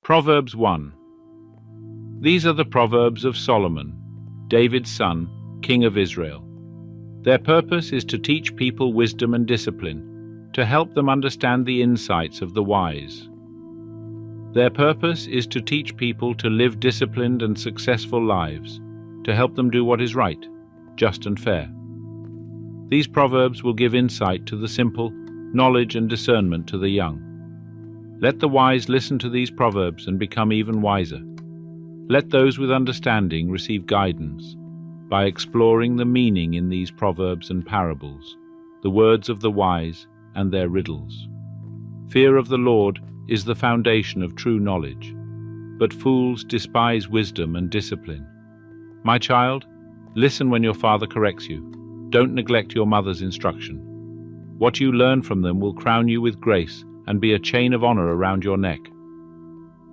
Proverbs 1. These are the Proverbs of Solomon, David's son, king of Israel. Their purpose is to teach people wisdom and discipline, to help them understand the insights of the wise. Their purpose is to teach people to live disciplined and successful lives, to help them do what is right, just and fair. These proverbs will give insight to the simple, knowledge and discernment to the young. Let the wise listen to these proverbs and become even wiser. Let those with understanding receive guidance by exploring the meaning in these proverbs and parables, the words of the wise and their riddles. Fear of the Lord is the foundation of true knowledge, but fools despise wisdom and discipline. My child, listen when your father corrects you. Don't neglect your mother's instruction. What you learn from them will crown you with grace and be a chain of honor around your neck.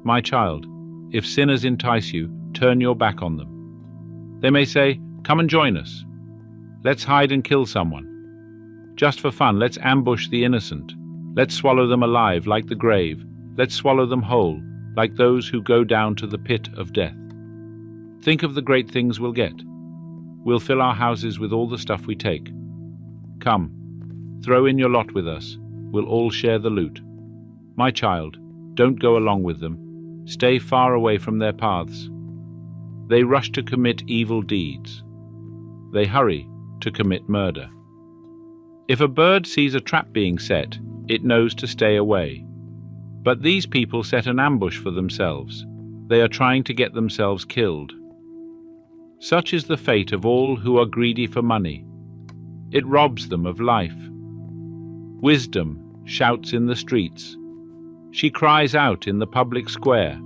My child, if sinners entice you, turn your back on them. They may say, "Come and join us. Let's hide and kill someone. Just for fun, let's ambush the innocent. Let's swallow them alive like the grave. Let's swallow them whole, like those who go down to the pit of death." Think of the great things we'll get. We'll fill our houses with all the stuff we take. Come, throw in your lot with us. We'll all share the loot. My child, don't go along with them. Stay far away from their paths. They rush to commit evil deeds. They hurry to commit murder. If a bird sees a trap being set, it knows to stay away. But these people set an ambush for themselves. They are trying to get themselves killed. Such is the fate of all who are greedy for money. It robs them of life. Wisdom shouts in the streets. She cries out in the public square.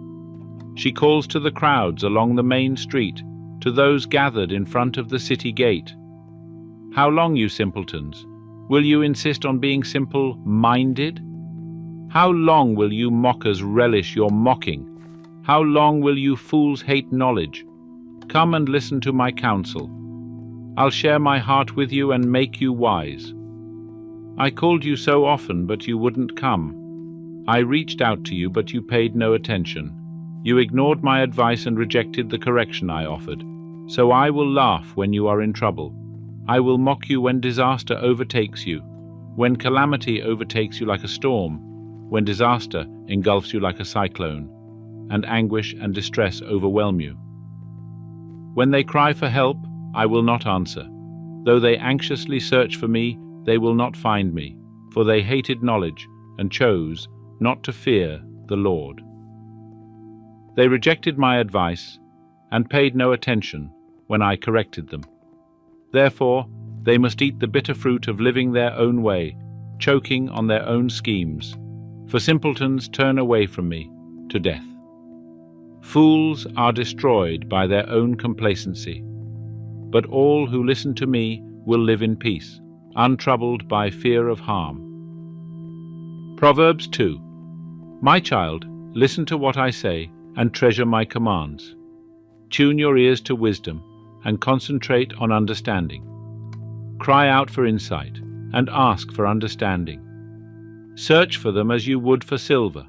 She calls to the crowds along the main street, to those gathered in front of the city gate. How long, you simpletons? Will you insist on being simple-minded? How long will you mockers relish your mocking? How long will you fools hate knowledge? Come and listen to my counsel. I'll share my heart with you and make you wise. I called you so often, but you wouldn't come. I reached out to you, but you paid no attention. You ignored my advice and rejected the correction I offered. So I will laugh when you are in trouble. I will mock you when disaster overtakes you, when calamity overtakes you like a storm, when disaster engulfs you like a cyclone, and anguish and distress overwhelm you. When they cry for help, I will not answer. Though they anxiously search for me, they will not find me, for they hated knowledge and chose not to fear the Lord. They rejected my advice and paid no attention when I corrected them. Therefore, they must eat the bitter fruit of living their own way, choking on their own schemes, for simpletons turn away from me to death. Fools are destroyed by their own complacency, but all who listen to me will live in peace, untroubled by fear of harm. Proverbs 2. My child, listen to what I say and treasure my commands. Tune your ears to wisdom and concentrate on understanding. Cry out for insight and ask for understanding. Search for them as you would for silver.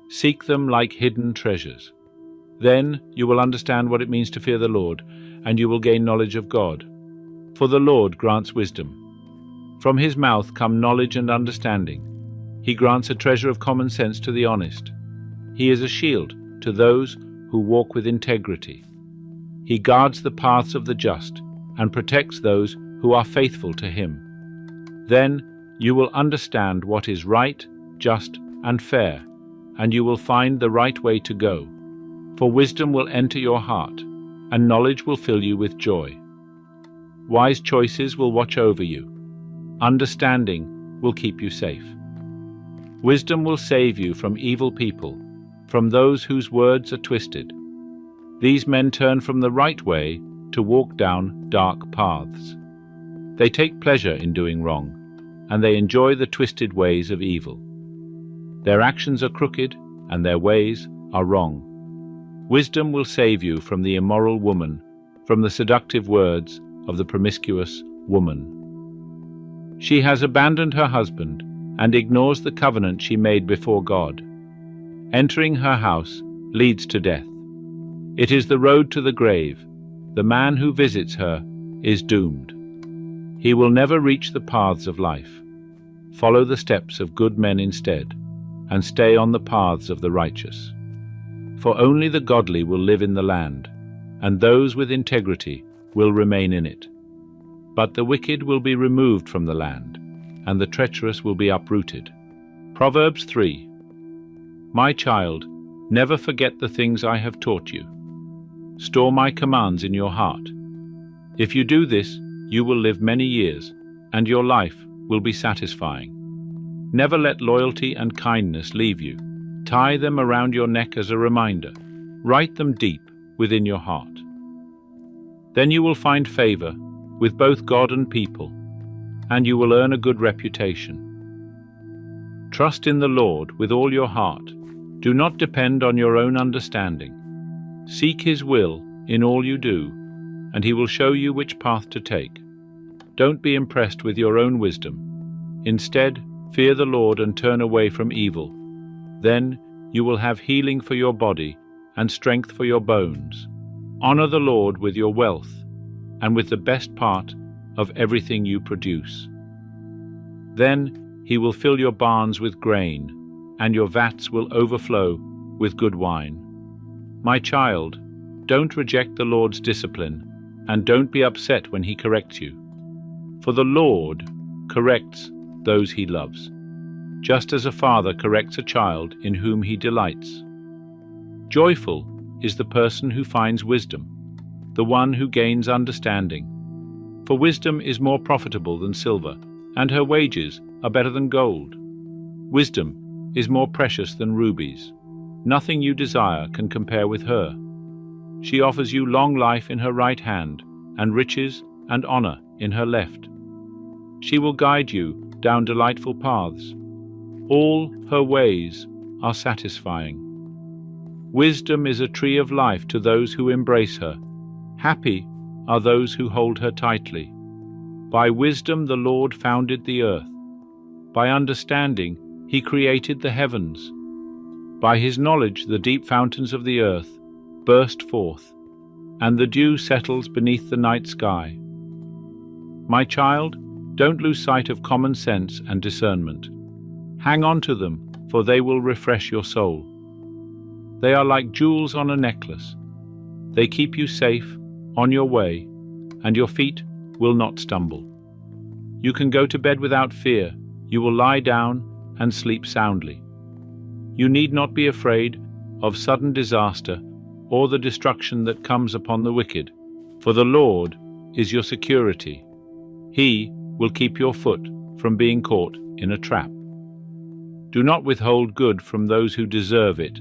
Seek them like hidden treasures. Then you will understand what it means to fear the Lord, and you will gain knowledge of God. For the Lord grants wisdom. From his mouth come knowledge and understanding. He grants a treasure of common sense to the honest. He is a shield to those who walk with integrity. He guards the paths of the just and protects those who are faithful to him. Then you will understand what is right, just, and fair, and you will find the right way to go. For wisdom will enter your heart, and knowledge will fill you with joy. Wise choices will watch over you. Understanding will keep you safe. Wisdom will save you from evil people, from those whose words are twisted. These men turn from the right way to walk down dark paths. They take pleasure in doing wrong, and they enjoy the twisted ways of evil. Their actions are crooked, and their ways are wrong. Wisdom will save you from the immoral woman, from the seductive words of the promiscuous woman. She has abandoned her husband and ignores the covenant she made before God. Entering her house leads to death. It is the road to the grave. The man who visits her is doomed. He will never reach the paths of life. Follow the steps of good men instead, and stay on the paths of the righteous. For only the godly will live in the land, and those with integrity will remain in it. But the wicked will be removed from the land, and the treacherous will be uprooted. Proverbs 3. My child, never forget the things I have taught you. Store my commands in your heart. If you do this, you will live many years, and your life will be satisfying. Never let loyalty and kindness leave you. Tie them around your neck as a reminder. Write them deep within your heart. Then you will find favor with both God and people, and you will earn a good reputation. Trust in the Lord with all your heart. Do not depend on your own understanding. Seek His will in all you do, and He will show you which path to take. Don't be impressed with your own wisdom. Instead, fear the Lord and turn away from evil. Then you will have healing for your body and strength for your bones. Honor the Lord with your wealth and with the best part of everything you produce. Then He will fill your barns with grain, and your vats will overflow with good wine. My child, don't reject the Lord's discipline, and don't be upset when He corrects you. For the Lord corrects those He loves, just as a father corrects a child in whom he delights. Joyful is the person who finds wisdom, the one who gains understanding. For wisdom is more profitable than silver, and her wages are better than gold. Wisdom is more precious than rubies. Nothing you desire can compare with her. She offers you long life in her right hand, and riches and honor in her left. She will guide you down delightful paths. All her ways are satisfying. Wisdom is a tree of life to those who embrace her. Happy are those who hold her tightly. By wisdom the Lord founded the earth. By understanding He created the heavens. By His knowledge the deep fountains of the earth burst forth, and the dew settles beneath the night sky. My child, don't lose sight of common sense and discernment. Hang on to them, for they will refresh your soul. They are like jewels on a necklace. They keep you safe on your way, and your feet will not stumble. You can go to bed without fear. You will lie down and sleep soundly. You need not be afraid of sudden disaster or the destruction that comes upon the wicked, for the Lord is your security. He will keep your foot from being caught in a trap. Do not withhold good from those who deserve it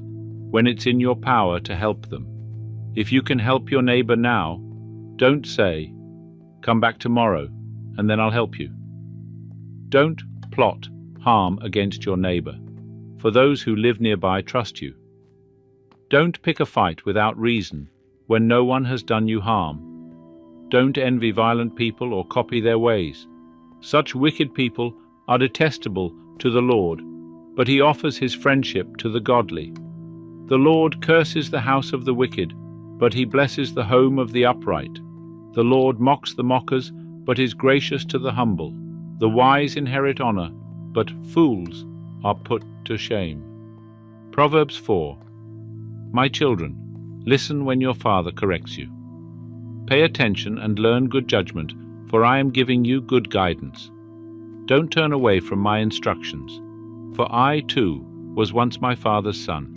when it's in your power to help them. If you can help your neighbor now, don't say, "Come back tomorrow, and then I'll help you." Don't plot harm against your neighbor, for those who live nearby trust you. Don't pick a fight without reason when no one has done you harm. Don't envy violent people or copy their ways. Such wicked people are detestable to the Lord, but He offers His friendship to the godly. The Lord curses the house of the wicked, but He blesses the home of the upright. The Lord mocks the mockers, but is gracious to the humble. The wise inherit honor, but fools are put to shame. Proverbs 4. My children, listen when your father corrects you. Pay attention and learn good judgment, for I am giving you good guidance. Don't turn away from my instructions, for I, too, was once my father's son,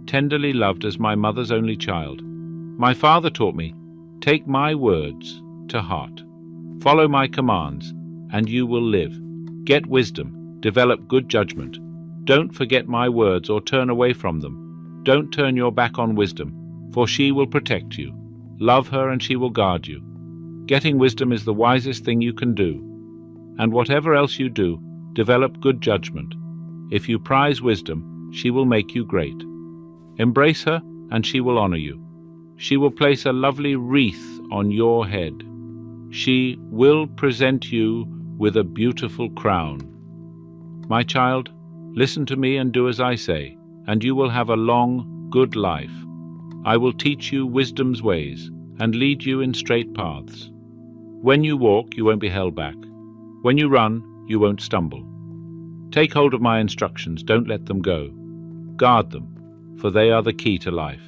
tenderly loved as my mother's only child. My father taught me, take my words to heart. Follow my commands, and you will live. Get wisdom, develop good judgment. Don't forget my words or turn away from them. Don't turn your back on wisdom, for she will protect you. Love her and she will guard you. Getting wisdom is the wisest thing you can do. And whatever else you do, develop good judgment. If you prize wisdom, she will make you great. Embrace her, and she will honor you. She will place a lovely wreath on your head. She will present you with a beautiful crown. My child, listen to me and do as I say. and you will have a long, good life. I will teach you wisdom's ways and lead you in straight paths. When you walk, you won't be held back. When you run, you won't stumble. Take hold of my instructions, don't let them go. Guard them, for they are the key to life.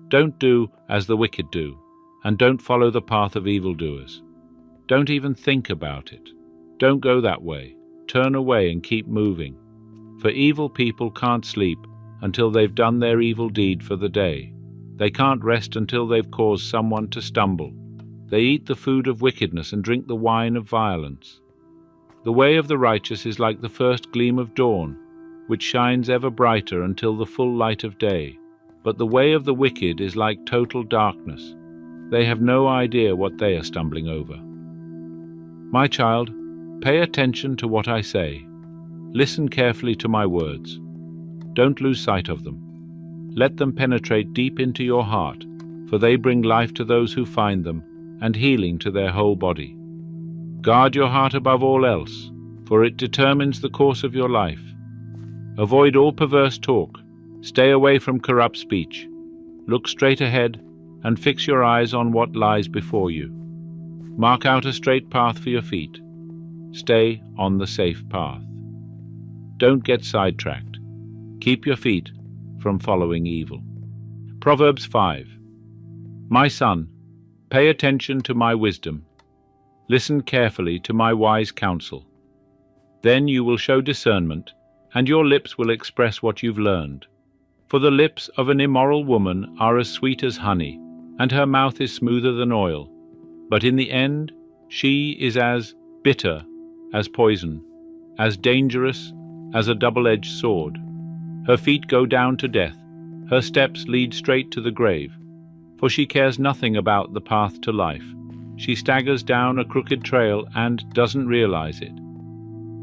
Don't do as the wicked do, and don't follow the path of evildoers. Don't even think about it. Don't go that way. Turn away and keep moving. For evil people can't sleep until they've done their evil deed for the day. They can't rest until they've caused someone to stumble. They eat the food of wickedness and drink the wine of violence. The way of the righteous is like the first gleam of dawn, which shines ever brighter until the full light of day. But the way of the wicked is like total darkness. They have no idea what they are stumbling over. My child, pay attention to what I say. Listen carefully to my words. Don't lose sight of them. Let them penetrate deep into your heart, for they bring life to those who find them and healing to their whole body. Guard your heart above all else, for it determines the course of your life. Avoid all perverse talk. Stay away from corrupt speech. Look straight ahead and fix your eyes on what lies before you. Mark out a straight path for your feet. Stay on the safe path. Don't get sidetracked. Keep your feet from following evil. Proverbs 5. My son, pay attention to my wisdom. Listen carefully to my wise counsel. Then you will show discernment, and your lips will express what you've learned. For the lips of an immoral woman are as sweet as honey, and her mouth is smoother than oil. But in the end, she is as bitter as poison, as dangerous as a double-edged sword. Her feet go down to death, her steps lead straight to the grave. For she cares nothing about the path to life. She staggers down a crooked trail and doesn't realize it.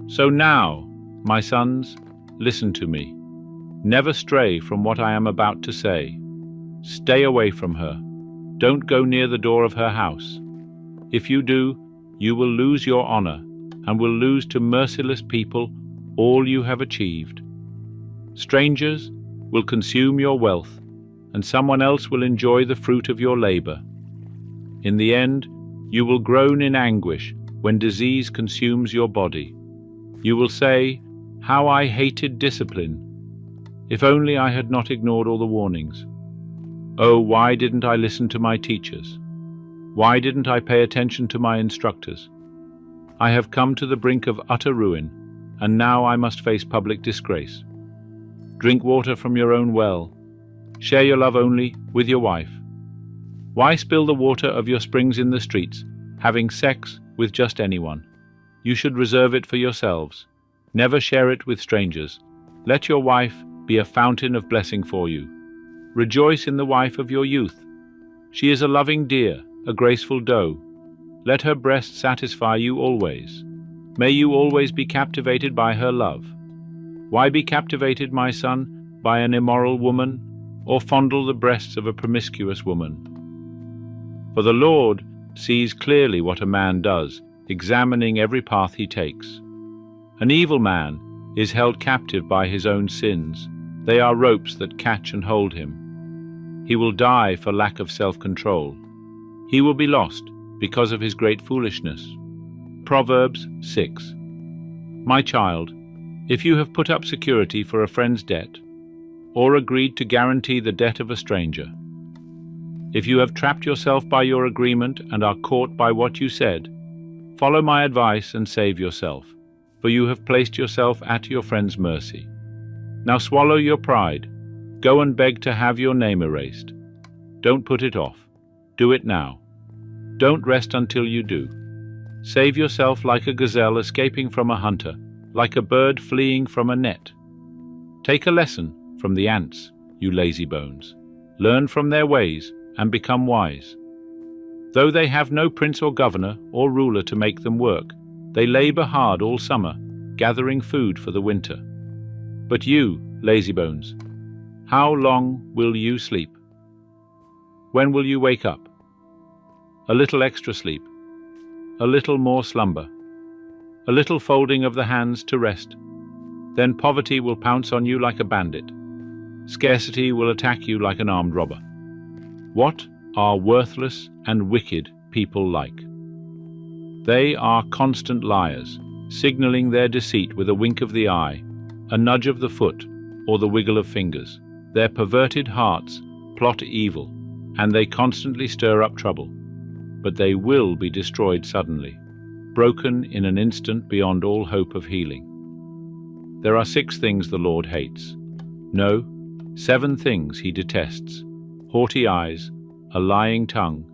So now, my sons, listen to me. Never stray from what I am about to say. Stay away from her. Don't go near the door of her house. If you do, you will lose your honor and will lose to merciless people all you have achieved. Strangers will consume your wealth, and someone else will enjoy the fruit of your labor. In the end, you will groan in anguish when disease consumes your body. You will say, "How I hated discipline! If only I had not ignored all the warnings. Oh, why didn't I listen to my teachers? Why didn't I pay attention to my instructors? I have come to the brink of utter ruin, and now I must face public disgrace. Drink water from your own well. Share your love only with your wife. Why spill the water of your springs in the streets, having sex with just anyone? You should reserve it for yourselves. Never share it with strangers. Let your wife be a fountain of blessing for you. Rejoice in the wife of your youth. She is a loving deer, a graceful doe. Let her breast satisfy you always. May you always be captivated by her love. Why be captivated, my son, by an immoral woman, or fondle the breasts of a promiscuous woman? For the Lord sees clearly what a man does, examining every path he takes. An evil man is held captive by his own sins. They are ropes that catch and hold him. He will die for lack of self-control. He will be lost because of his great foolishness. Proverbs 6. My child, if you have put up security for a friend's debt, or agreed to guarantee the debt of a stranger, if you have trapped yourself by your agreement and are caught by what you said, follow my advice and save yourself, for you have placed yourself at your friend's mercy. Now swallow your pride. Go and beg to have your name erased. Don't put it off. Do it now. Don't rest until you do. Save yourself like a gazelle escaping from a hunter, like a bird fleeing from a net. Take a lesson from the ants, you lazy bones. Learn from their ways and become wise. Though they have no prince or governor or ruler to make them work, they labor hard all summer, gathering food for the winter. But you, lazy bones, how long will you sleep? When will you wake up? A little extra sleep, a little more slumber, a little folding of the hands to rest. Then poverty will pounce on you like a bandit. Scarcity will attack you like an armed robber. What are worthless and wicked people like? They are constant liars, signaling their deceit with a wink of the eye, a nudge of the foot, or the wiggle of fingers. Their perverted hearts plot evil, and they constantly stir up trouble. But they will be destroyed suddenly, broken in an instant beyond all hope of healing. There are 6 things the Lord hates. No, 7 things he detests: haughty eyes, a lying tongue,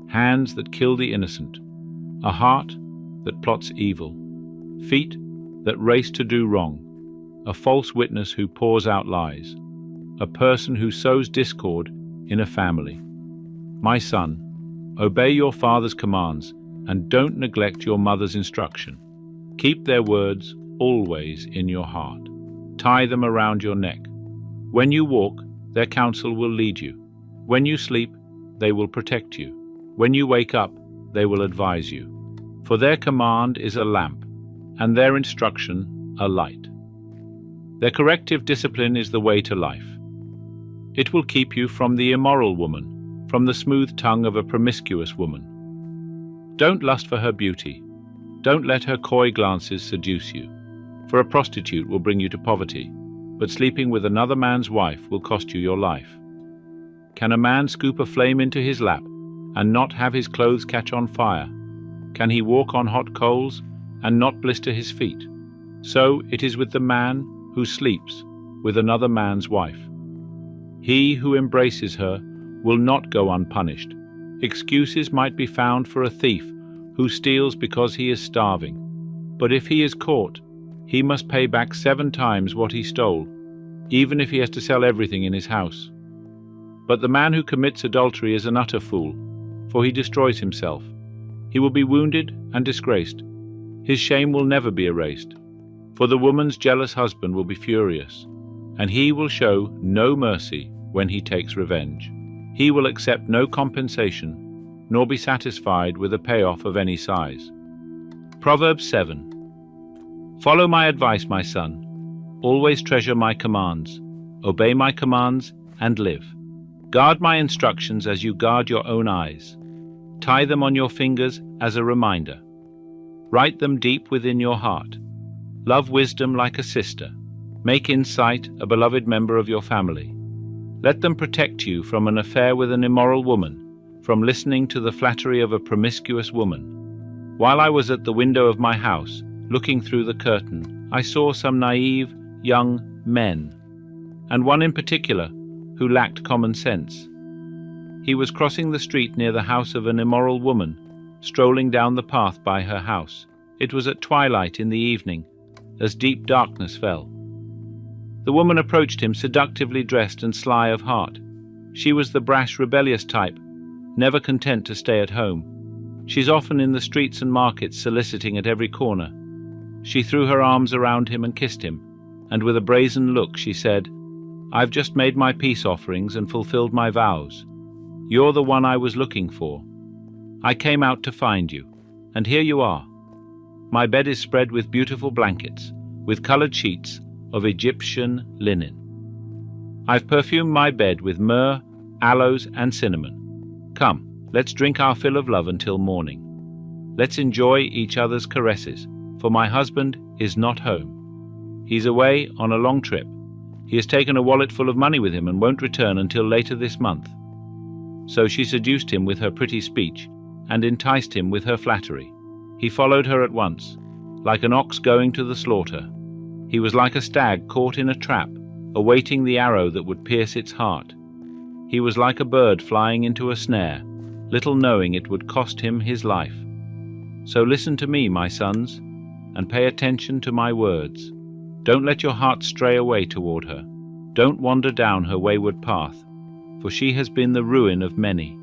hands that kill the innocent, a heart that plots evil, feet that race to do wrong, a false witness who pours out lies, a person who sows discord in a family. My son, obey your father's commands and don't neglect your mother's instruction. Keep their words always in your heart. Tie them around your neck. When you walk, their counsel will lead you. When you sleep, they will protect you. When you wake up, they will advise you. For their command is a lamp, and their instruction a light. Their corrective discipline is the way to life. It will keep you from the immoral woman, from the smooth tongue of a promiscuous woman. Don't lust for her beauty. Don't let her coy glances seduce you. For a prostitute will bring you to poverty, but sleeping with another man's wife will cost you your life. Can a man scoop a flame into his lap and not have his clothes catch on fire? Can he walk on hot coals and not blister his feet? So it is with the man who sleeps with another man's wife. He who embraces her will not go unpunished. Excuses might be found for a thief who steals because he is starving. But if he is caught, he must pay back 7 times what he stole, even if he has to sell everything in his house. But the man who commits adultery is an utter fool, for he destroys himself. He will be wounded and disgraced. His shame will never be erased. For the woman's jealous husband will be furious, and he will show no mercy when he takes revenge. He will accept no compensation, nor be satisfied with a payoff of any size. Proverbs 7. Follow my advice, my son. Always treasure my commands. Obey my commands and live. Guard my instructions as you guard your own eyes. Tie them on your fingers as a reminder. Write them deep within your heart. Love wisdom like a sister. Make insight a beloved member of your family. Let them protect you from an affair with an immoral woman, from listening to the flattery of a promiscuous woman. While I was at the window of my house, looking through the curtain, I saw some naive, young men, and one in particular who lacked common sense. He was crossing the street near the house of an immoral woman, strolling down the path by her house. It was at twilight in the evening, as deep darkness fell. The woman approached him, seductively dressed and sly of heart. She was the brash, rebellious type, never content to stay at home. She's often in the streets and markets, soliciting at every corner. She threw her arms around him and kissed him, and with a brazen look she said, "I've just made my peace offerings and fulfilled my vows. You're the one I was looking for. I came out to find you, and here you are. My bed is spread with beautiful blankets, with colored sheets of Egyptian linen. I've perfumed my bed with myrrh, aloes, and cinnamon. Come, let's drink our fill of love until morning. Let's enjoy each other's caresses, for my husband is not home. He's away on a long trip. He has taken a wallet full of money with him and won't return until later this month." So she seduced him with her pretty speech and enticed him with her flattery. He followed her at once, like an ox going to the slaughter. He was like a stag caught in a trap, awaiting the arrow that would pierce its heart. He was like a bird flying into a snare, little knowing it would cost him his life. So listen to me, my sons, and pay attention to my words. Don't let your heart stray away toward her. Don't wander down her wayward path, for she has been the ruin of many.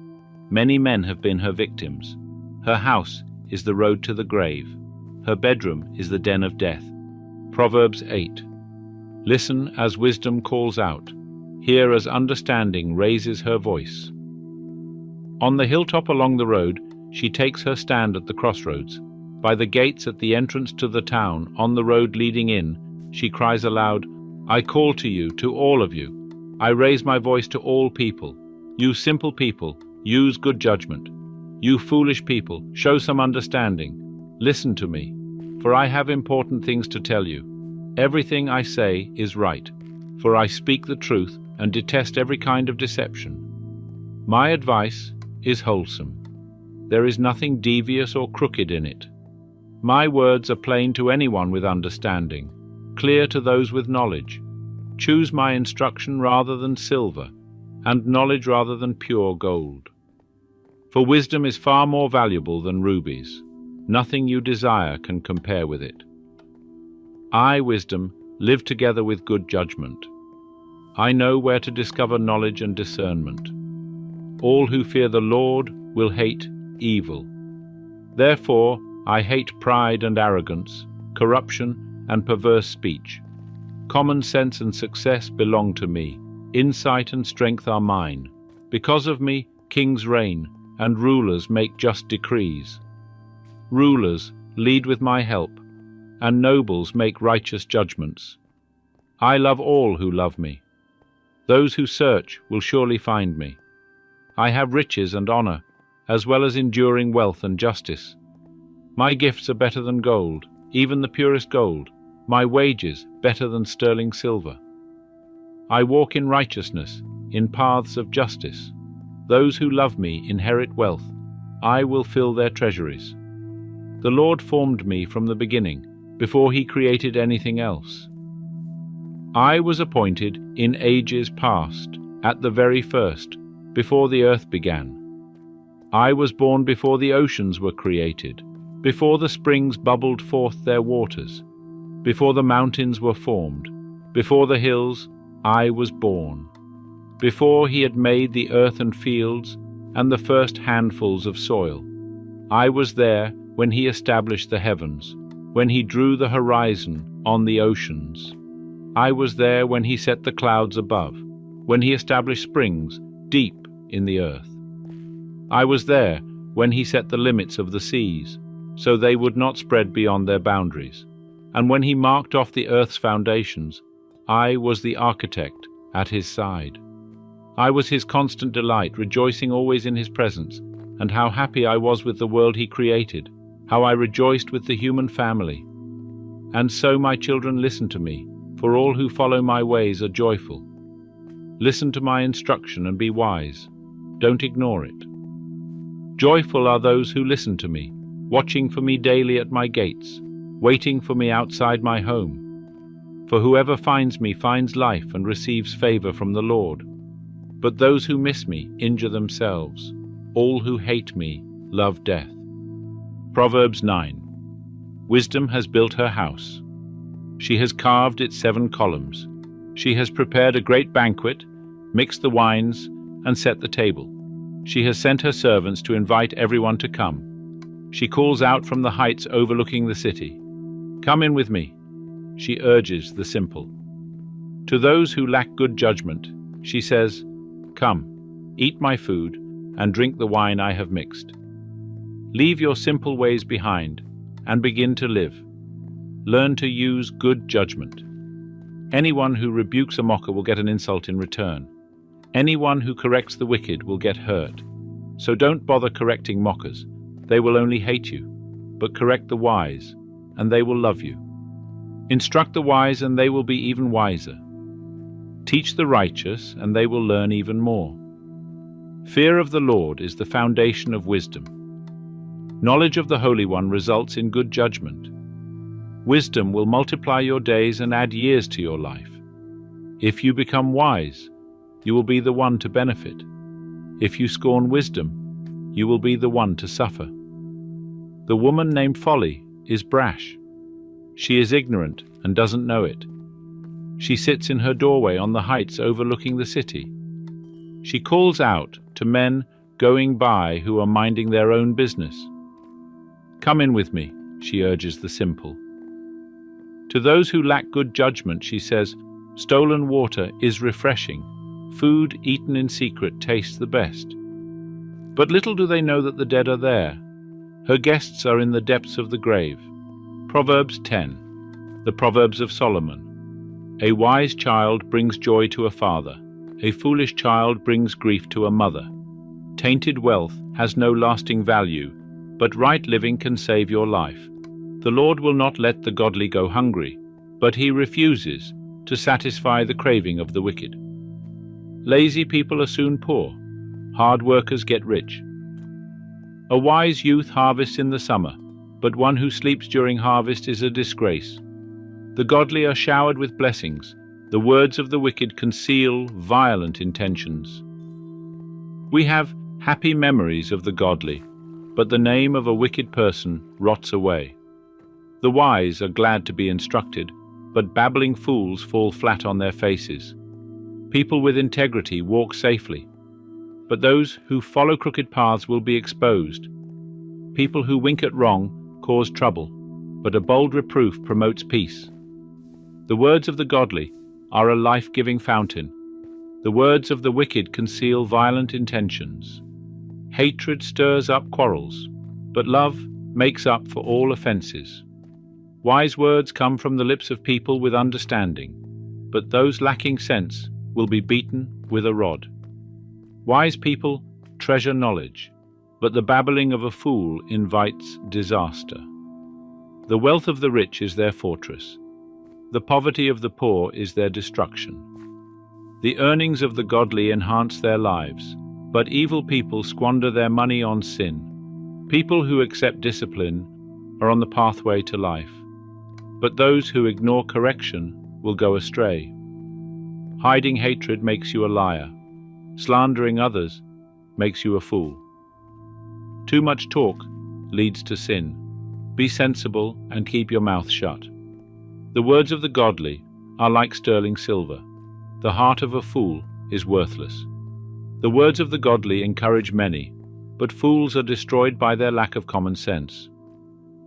Many men have been her victims. Her house is the road to the grave. Her bedroom is the den of death. Proverbs 8. Listen as wisdom calls out. Hear as understanding raises her voice. On the hilltop along the road, she takes her stand at the crossroads. By the gates at the entrance to the town, on the road leading in, she cries aloud, "I call to you, to all of you. I raise my voice to all people. You simple people, use good judgment. You foolish people, show some understanding. Listen to me, for I have important things to tell you. Everything I say is right, for I speak the truth and detest every kind of deception. My advice is wholesome. There is nothing devious or crooked in it. My words are plain to anyone with understanding, clear to those with knowledge. Choose my instruction rather than silver, and knowledge rather than pure gold. For wisdom is far more valuable than rubies. Nothing you desire can compare with it. I, wisdom, live together with good judgment. I know where to discover knowledge and discernment. All who fear the Lord will hate evil. Therefore, I hate pride and arrogance, corruption and perverse speech. Common sense and success belong to me. Insight and strength are mine. Because of me, kings reign, and rulers make just decrees. Rulers lead with my help, and nobles make righteous judgments. I love all who love me. Those who search will surely find me. I have riches and honor, as well as enduring wealth and justice. My gifts are better than gold, even the purest gold. My wages better than sterling silver. I walk in righteousness, in paths of justice. Those who love me inherit wealth. I will fill their treasuries. The Lord formed me from the beginning, before he created anything else. I was appointed in ages past, at the very first, before the earth began. I was born before the oceans were created, before the springs bubbled forth their waters, before the mountains were formed, before the hills, I was born. Before he had made the earth and fields, and the first handfuls of soil. I was there when he established the heavens, when he drew the horizon on the oceans. I was there when he set the clouds above, when he established springs deep in the earth. I was there when he set the limits of the seas, so they would not spread beyond their boundaries. And when he marked off the earth's foundations, I was the architect at his side. I was his constant delight, rejoicing always in his presence, and how happy I was with the world he created, how I rejoiced with the human family. And so my children, listen to me, for all who follow my ways are joyful. Listen to my instruction and be wise. Don't ignore it. Joyful are those who listen to me, watching for me daily at my gates, waiting for me outside my home. For whoever finds me finds life and receives favor from the Lord. But those who miss me injure themselves. All who hate me love death. Proverbs 9. Wisdom has built her house. She has carved its 7 columns. She has prepared a great banquet, mixed the wines, and set the table. She has sent her servants to invite everyone to come. She calls out from the heights overlooking the city. Come in with me, she urges the simple. To those who lack good judgment, she says, Come, eat my food, and drink the wine I have mixed. Leave your simple ways behind, and begin to live. Learn to use good judgment. Anyone who rebukes a mocker will get an insult in return. Anyone who corrects the wicked will get hurt. So don't bother correcting mockers. They will only hate you. But correct the wise, and they will love you. Instruct the wise, and they will be even wiser. Teach the righteous, and they will learn even more. Fear of the Lord is the foundation of wisdom. Knowledge of the Holy One results in good judgment. Wisdom will multiply your days and add years to your life. If you become wise, you will be the one to benefit. If you scorn wisdom, you will be the one to suffer. The woman named Folly is brash. She is ignorant and doesn't know it. She sits in her doorway on the heights overlooking the city. She calls out to men going by who are minding their own business. Come in with me, she urges the simple. To those who lack good judgment, she says, stolen water is refreshing. Food eaten in secret tastes the best. But little do they know that the dead are there. Her guests are in the depths of the grave. Proverbs 10. The Proverbs of Solomon. A wise child brings joy to a father, A foolish child brings grief to a mother. Tainted wealth has no lasting value, but right living can save your life. The Lord will not let the godly go hungry, but he refuses to satisfy the craving of the wicked. Lazy people are soon poor. Hard workers get rich. A wise youth harvests in the summer, but one who sleeps during harvest is a disgrace. The godly are showered with blessings. The words of the wicked conceal violent intentions. We have happy memories of the godly, but the name of a wicked person rots away. The wise are glad to be instructed, but babbling fools fall flat on their faces. People with integrity walk safely, but those who follow crooked paths will be exposed. People who wink at wrong cause trouble, but a bold reproof promotes peace. The words of the godly are a life-giving fountain. The words of the wicked conceal violent intentions. Hatred stirs up quarrels, but love makes up for all offenses. Wise words come from the lips of people with understanding, but those lacking sense will be beaten with a rod. Wise people treasure knowledge, but the babbling of a fool invites disaster. The wealth of the rich is their fortress. The poverty of the poor is their destruction. The earnings of the godly enhance their lives, but evil people squander their money on sin. People who accept discipline are on the pathway to life, but those who ignore correction will go astray. Hiding hatred makes you a liar. Slandering others makes you a fool. Too much talk leads to sin. Be sensible and keep your mouth shut. The words of the godly are like sterling silver. The heart of a fool is worthless. The words of the godly encourage many, but fools are destroyed by their lack of common sense.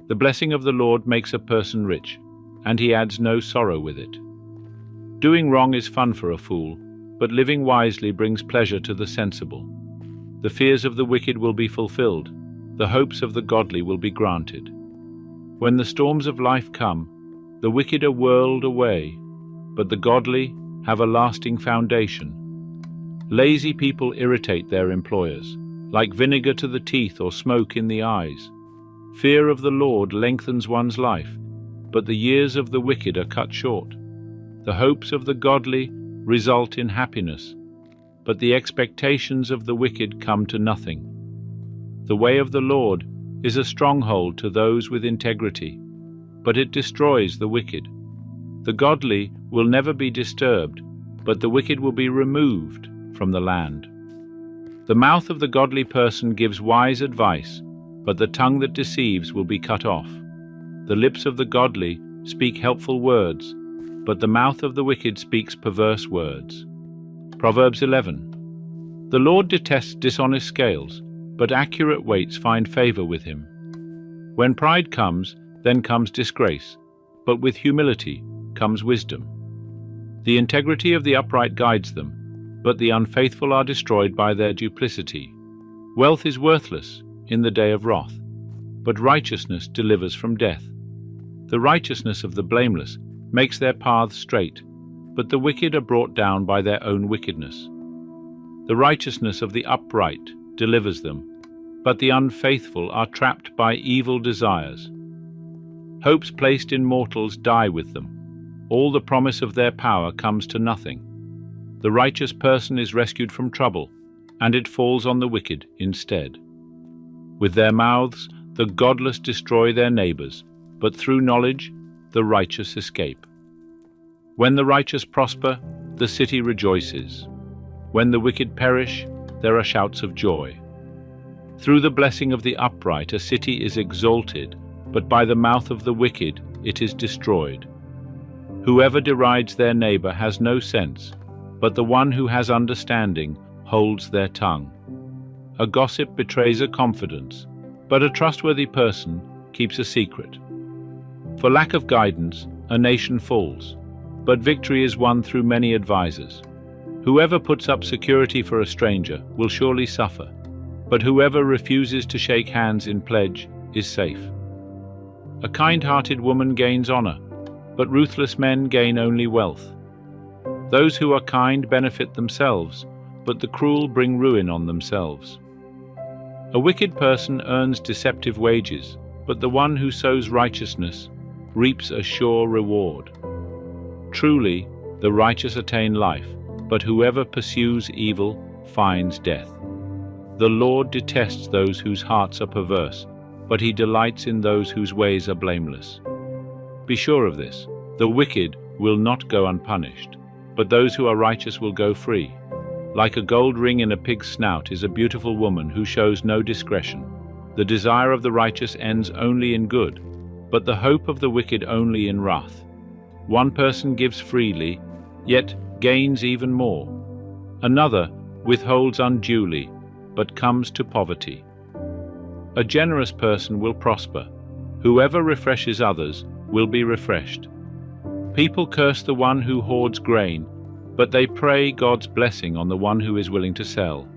The blessing of the Lord makes a person rich, and he adds no sorrow with it. Doing wrong is fun for a fool, but living wisely brings pleasure to the sensible. The fears of the wicked will be fulfilled. The hopes of the godly will be granted. When the storms of life come, the wicked are whirled away, but the godly have a lasting foundation. Lazy people irritate their employers, like vinegar to the teeth or smoke in the eyes. Fear of the Lord lengthens one's life, but the years of the wicked are cut short. The hopes of the godly result in happiness, but the expectations of the wicked come to nothing. The way of the Lord is a stronghold to those with integrity, but it destroys the wicked. The godly will never be disturbed, but the wicked will be removed from the land. The mouth of the godly person gives wise advice, but the tongue that deceives will be cut off. The lips of the godly speak helpful words, but the mouth of the wicked speaks perverse words. Proverbs 11. The Lord detests dishonest scales, but accurate weights find favor with him. When pride comes, then comes disgrace, but with humility comes wisdom. The integrity of the upright guides them, but the unfaithful are destroyed by their duplicity. Wealth is worthless in the day of wrath, but righteousness delivers from death. The righteousness of the blameless makes their paths straight, but the wicked are brought down by their own wickedness. The righteousness of the upright delivers them, but the unfaithful are trapped by evil desires. Hopes placed in mortals die with them. All the promise of their power comes to nothing. The righteous person is rescued from trouble, and it falls on the wicked instead. With their mouths, the godless destroy their neighbors, but through knowledge, the righteous escape. When the righteous prosper, the city rejoices. When the wicked perish, there are shouts of joy. Through the blessing of the upright, a city is exalted, but by the mouth of the wicked, it is destroyed. Whoever derides their neighbor has no sense, but the one who has understanding holds their tongue. A gossip betrays a confidence, but a trustworthy person keeps a secret. For lack of guidance, a nation falls, but victory is won through many advisers. Whoever puts up security for a stranger will surely suffer, but whoever refuses to shake hands in pledge is safe. A kind-hearted woman gains honor, but ruthless men gain only wealth. Those who are kind benefit themselves, but the cruel bring ruin on themselves. A wicked person earns deceptive wages, but the one who sows righteousness reaps a sure reward. Truly, the righteous attain life, but whoever pursues evil finds death. The Lord detests those whose hearts are perverse, but he delights in those whose ways are blameless. Be sure of this, the wicked will not go unpunished, but those who are righteous will go free. Like a gold ring in a pig's snout is a beautiful woman who shows no discretion. The desire of the righteous ends only in good, but the hope of the wicked only in wrath. One person gives freely, yet gains even more. Another withholds unduly, but comes to poverty. A generous person will prosper. Whoever refreshes others will be refreshed. People curse the one who hoards grain, but they pray God's blessing on the one who is willing to sell.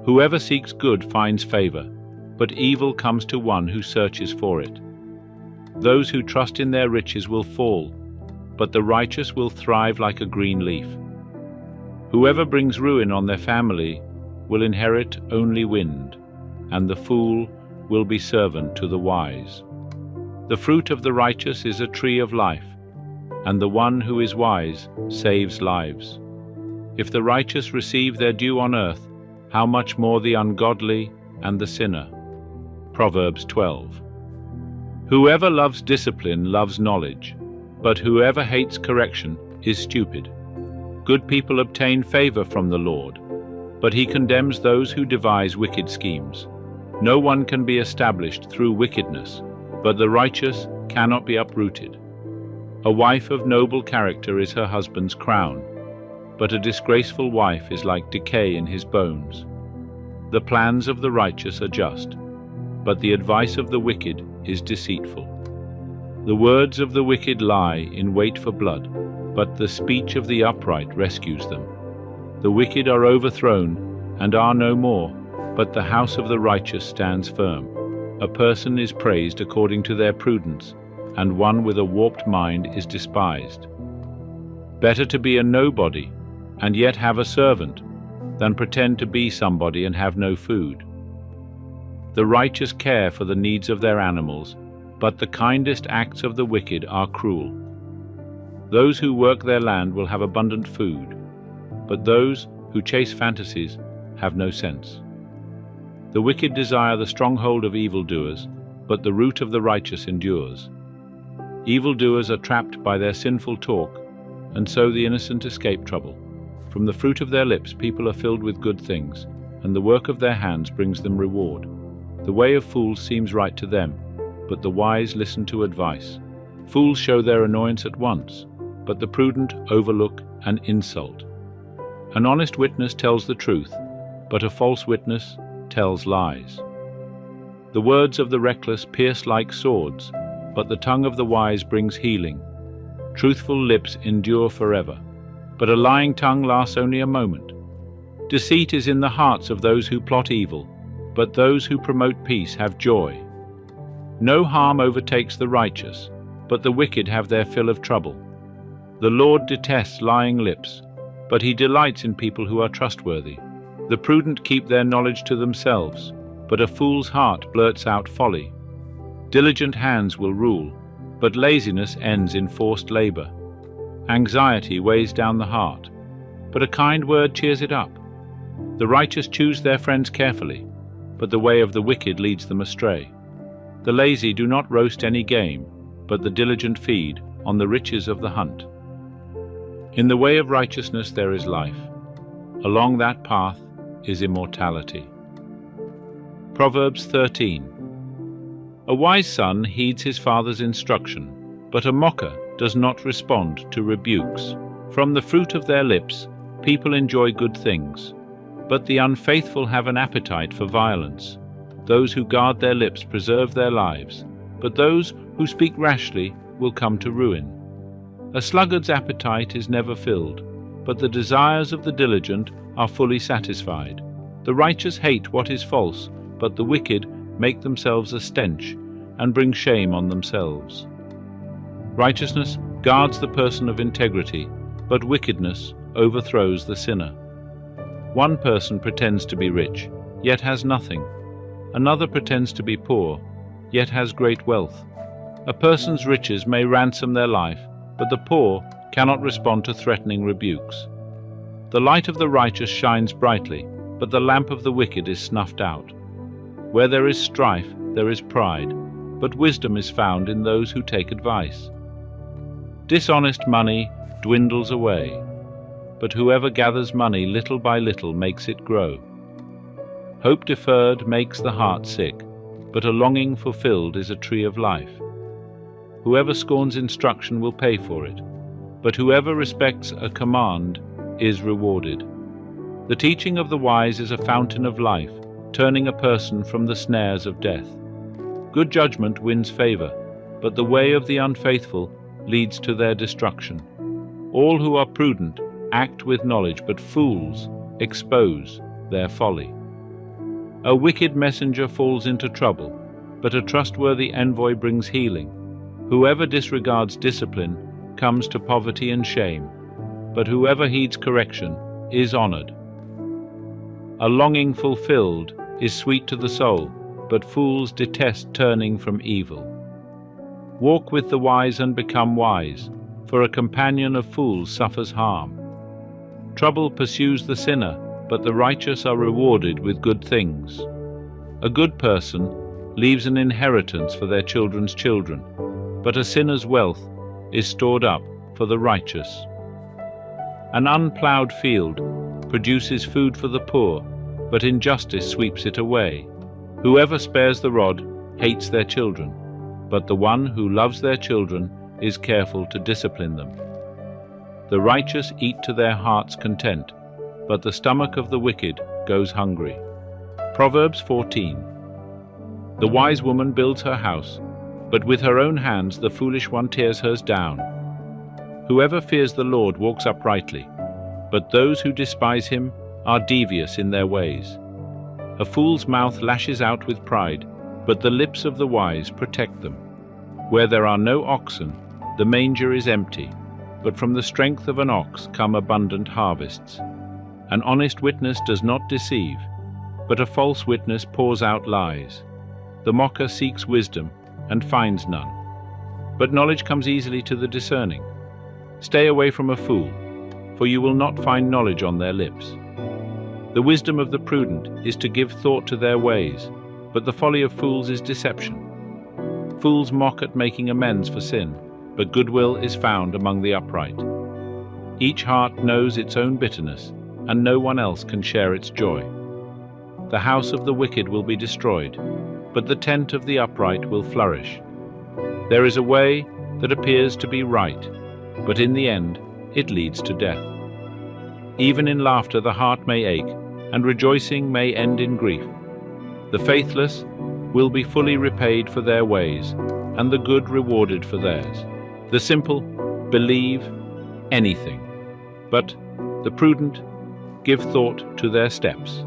Whoever seeks good finds favor, but evil comes to one who searches for it. Those who trust in their riches will fall, but the righteous will thrive like a green leaf. Whoever brings ruin on their family will inherit only wind, and the fool will be servant to the wise. The fruit of the righteous is a tree of life, and the one who is wise saves lives. If the righteous receive their due on earth, how much more the ungodly and the sinner? Proverbs 12. Whoever loves discipline loves knowledge, but whoever hates correction is stupid. Good people obtain favor from the Lord, but he condemns those who devise wicked schemes. No one can be established through wickedness, but the righteous cannot be uprooted. A wife of noble character is her husband's crown, but a disgraceful wife is like decay in his bones. The plans of the righteous are just, but the advice of the wicked is deceitful. The words of the wicked lie in wait for blood, but the speech of the upright rescues them. The wicked are overthrown and are no more, but the house of the righteous stands firm. A person is praised according to their prudence, and one with a warped mind is despised. Better to be a nobody and yet have a servant than pretend to be somebody and have no food. The righteous care for the needs of their animals, but the kindest acts of the wicked are cruel. Those who work their land will have abundant food, but those who chase fantasies have no sense. The wicked desire the stronghold of evildoers, but the root of the righteous endures. Evildoers are trapped by their sinful talk, and so the innocent escape trouble. From the fruit of their lips people are filled with good things, and the work of their hands brings them reward. The way of fools seems right to them, but the wise listen to advice. Fools show their annoyance at once, but the prudent overlook an insult. An honest witness tells the truth, but a false witness tells lies. The words of the reckless pierce like swords, but the tongue of the wise brings healing. Truthful lips endure forever, but a lying tongue lasts only a moment. Deceit is in the hearts of those who plot evil, but those who promote peace have joy. No harm overtakes the righteous, but the wicked have their fill of trouble. The Lord detests lying lips, but he delights in people who are trustworthy. The prudent keep their knowledge to themselves, but a fool's heart blurts out folly. Diligent hands will rule, but laziness ends in forced labor. Anxiety weighs down the heart, but a kind word cheers it up. The righteous choose their friends carefully, but the way of the wicked leads them astray. The lazy do not roast any game, but the diligent feed on the riches of the hunt. In the way of righteousness there is life. Along that path is immortality. Proverbs 13. A wise son heeds his father's instruction, but a mocker does not respond to rebukes. From the fruit of their lips people enjoy good things, but the unfaithful have an appetite for violence. Those who guard their lips preserve their lives, but those who speak rashly will come to ruin. A sluggard's appetite is never filled, but the desires of the diligent are fully satisfied. The righteous hate what is false, but the wicked make themselves a stench and bring shame on themselves. Righteousness guards the person of integrity, but wickedness overthrows the sinner. One person pretends to be rich, yet has nothing. Another pretends to be poor, yet has great wealth. A person's riches may ransom their life, but the poor cannot respond to threatening rebukes. The light of the righteous shines brightly, but the lamp of the wicked is snuffed out. Where there is strife, there is pride, but wisdom is found in those who take advice. Dishonest money dwindles away, but whoever gathers money little by little makes it grow. Hope deferred makes the heart sick, but a longing fulfilled is a tree of life. Whoever scorns instruction will pay for it, but whoever respects a command is rewarded. The teaching of the wise is a fountain of life, turning a person from the snares of death. Good judgment wins favor, but the way of the unfaithful leads to their destruction. All who are prudent act with knowledge, but fools expose their folly. A wicked messenger falls into trouble, but a trustworthy envoy brings healing. Whoever disregards discipline comes to poverty and shame, but whoever heeds correction is honored. A longing fulfilled is sweet to the soul, but fools detest turning from evil. Walk with the wise and become wise, for a companion of fools suffers harm. Trouble pursues the sinner, but the righteous are rewarded with good things. A good person leaves an inheritance for their children's children, but a sinner's wealth is stored up for the righteous. An unplowed field produces food for the poor, but injustice sweeps it away. Whoever spares the rod hates their children, but the one who loves their children is careful to discipline them. The righteous eat to their heart's content, but the stomach of the wicked goes hungry. Proverbs 14. The wise woman builds her house, but with her own hands the foolish one tears hers down. Whoever fears the Lord walks uprightly, but those who despise him are devious in their ways. A fool's mouth lashes out with pride, but the lips of the wise protect them. Where there are no oxen, the manger is empty, but from the strength of an ox come abundant harvests. An honest witness does not deceive, but a false witness pours out lies. The mocker seeks wisdom and finds none, but knowledge comes easily to the discerning. Stay away from a fool, for you will not find knowledge on their lips. The wisdom of the prudent is to give thought to their ways, but the folly of fools is deception. Fools mock at making amends for sin, but goodwill is found among the upright. Each heart knows its own bitterness, and no one else can share its joy. The house of the wicked will be destroyed, but the tent of the upright will flourish. There is a way that appears to be right, but in the end it leads to death. Even in laughter the heart may ache, and rejoicing may end in grief. The faithless will be fully repaid for their ways, and the good rewarded for theirs. The simple believe anything, but the prudent give thought to their steps.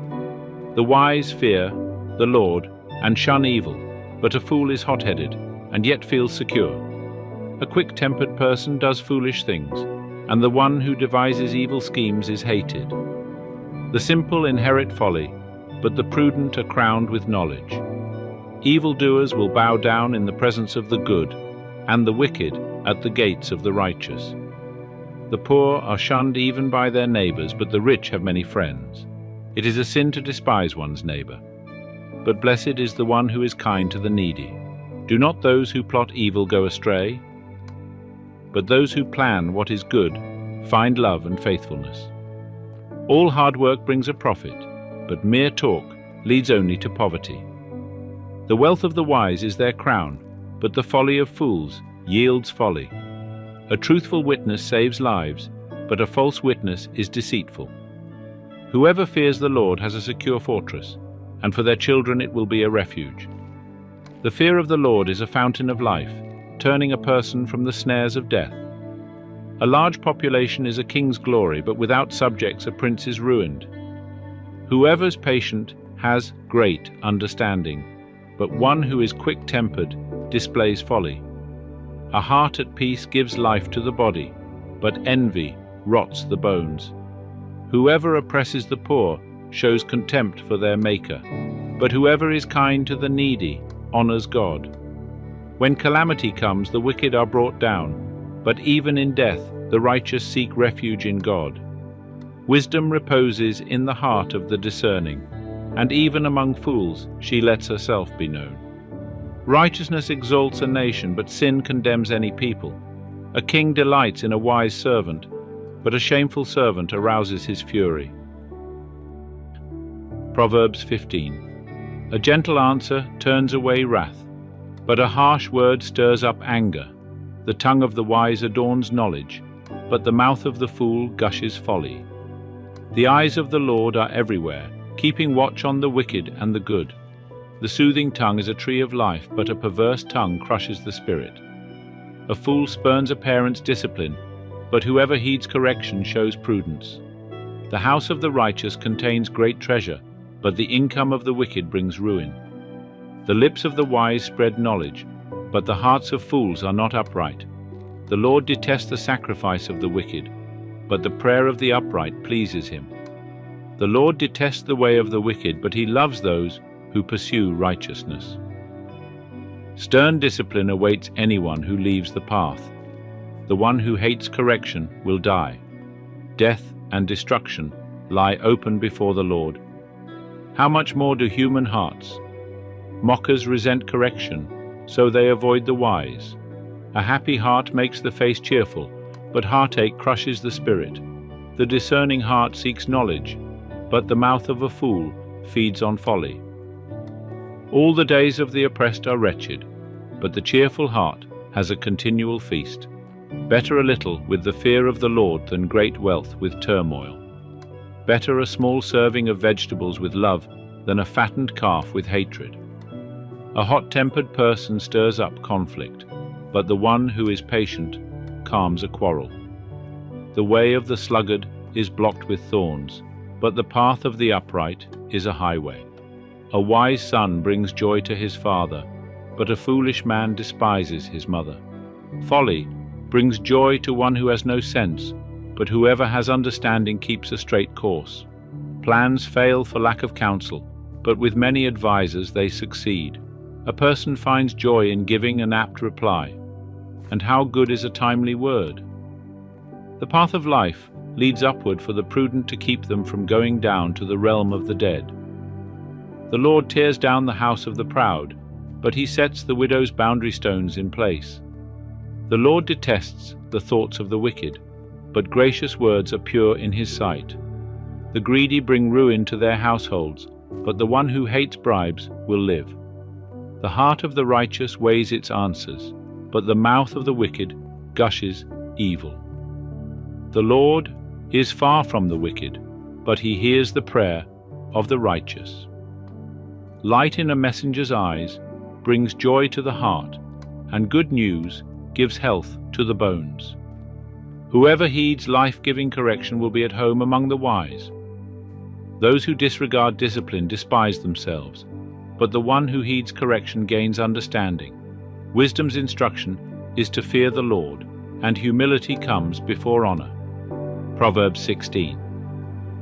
The wise fear the Lord and shun evil, but a fool is hot-headed and yet feels secure. A quick-tempered person does foolish things, and the one who devises evil schemes is hated. The simple inherit folly, but the prudent are crowned with knowledge. Evildoers will bow down in the presence of the good, and the wicked at the gates of the righteous. The poor are shunned even by their neighbors, but the rich have many friends. It is a sin to despise one's neighbor, but blessed is the one who is kind to the needy. Do not those who plot evil go astray? But those who plan what is good find love and faithfulness. All hard work brings a profit, but mere talk leads only to poverty. The wealth of the wise is their crown, but the folly of fools yields folly. A truthful witness saves lives, but a false witness is deceitful. Whoever fears the Lord has a secure fortress, and for their children it will be a refuge. The fear of the Lord is a fountain of life, turning a person from the snares of death. A large population is a king's glory, but without subjects a prince is ruined. Whoever is patient has great understanding, but one who is quick-tempered displays folly. A heart at peace gives life to the body, but envy rots the bones. Whoever oppresses the poor shows contempt for their Maker, but whoever is kind to the needy honors God. When calamity comes, the wicked are brought down, but even in death the righteous seek refuge in God. Wisdom reposes in the heart of the discerning, and even among fools she lets herself be known. Righteousness exalts a nation, but sin condemns any people. A king delights in a wise servant, but a shameful servant arouses his fury. Proverbs 15. A gentle answer turns away wrath, but a harsh word stirs up anger. The tongue of the wise adorns knowledge, but the mouth of the fool gushes folly. The eyes of the Lord are everywhere, keeping watch on the wicked and the good. The soothing tongue is a tree of life, but a perverse tongue crushes the spirit. A fool spurns a parent's discipline, but whoever heeds correction shows prudence. The house of the righteous contains great treasure, but the income of the wicked brings ruin. The lips of the wise spread knowledge, but the hearts of fools are not upright. The Lord detests the sacrifice of the wicked, but the prayer of the upright pleases him. The Lord detests the way of the wicked, but he loves those who pursue righteousness. Stern discipline awaits anyone who leaves the path. The one who hates correction will die. Death and destruction lie open before the Lord. How much more do human hearts? Mockers resent correction, so they avoid the wise. A happy heart makes the face cheerful, but heartache crushes the spirit. The discerning heart seeks knowledge, but the mouth of a fool feeds on folly. All the days of the oppressed are wretched, but the cheerful heart has a continual feast. Better a little with the fear of the Lord than great wealth with turmoil. Better a small serving of vegetables with love than a fattened calf with hatred. A hot-tempered person stirs up conflict, but the one who is patient calms a quarrel. The way of the sluggard is blocked with thorns, but the path of the upright is a highway. A wise son brings joy to his father, but a foolish man despises his mother. Folly brings joy to one who has no sense, but whoever has understanding keeps a straight course. Plans fail for lack of counsel, but with many advisers they succeed. A person finds joy in giving an apt reply. And how good is a timely word? The path of life leads upward for the prudent to keep them from going down to the realm of the dead. The Lord tears down the house of the proud, but he sets the widow's boundary stones in place. The Lord detests the thoughts of the wicked, but gracious words are pure in his sight. The greedy bring ruin to their households, but the one who hates bribes will live. The heart of the righteous weighs its answers, but the mouth of the wicked gushes evil. The Lord is far from the wicked, but he hears the prayer of the righteous. Light in a messenger's eyes brings joy to the heart, and good news gives health to the bones. Whoever heeds life-giving correction will be at home among the wise. Those who disregard discipline despise themselves, but the one who heeds correction gains understanding. Wisdom's instruction is to fear the Lord, and humility comes before honor. Proverbs 16.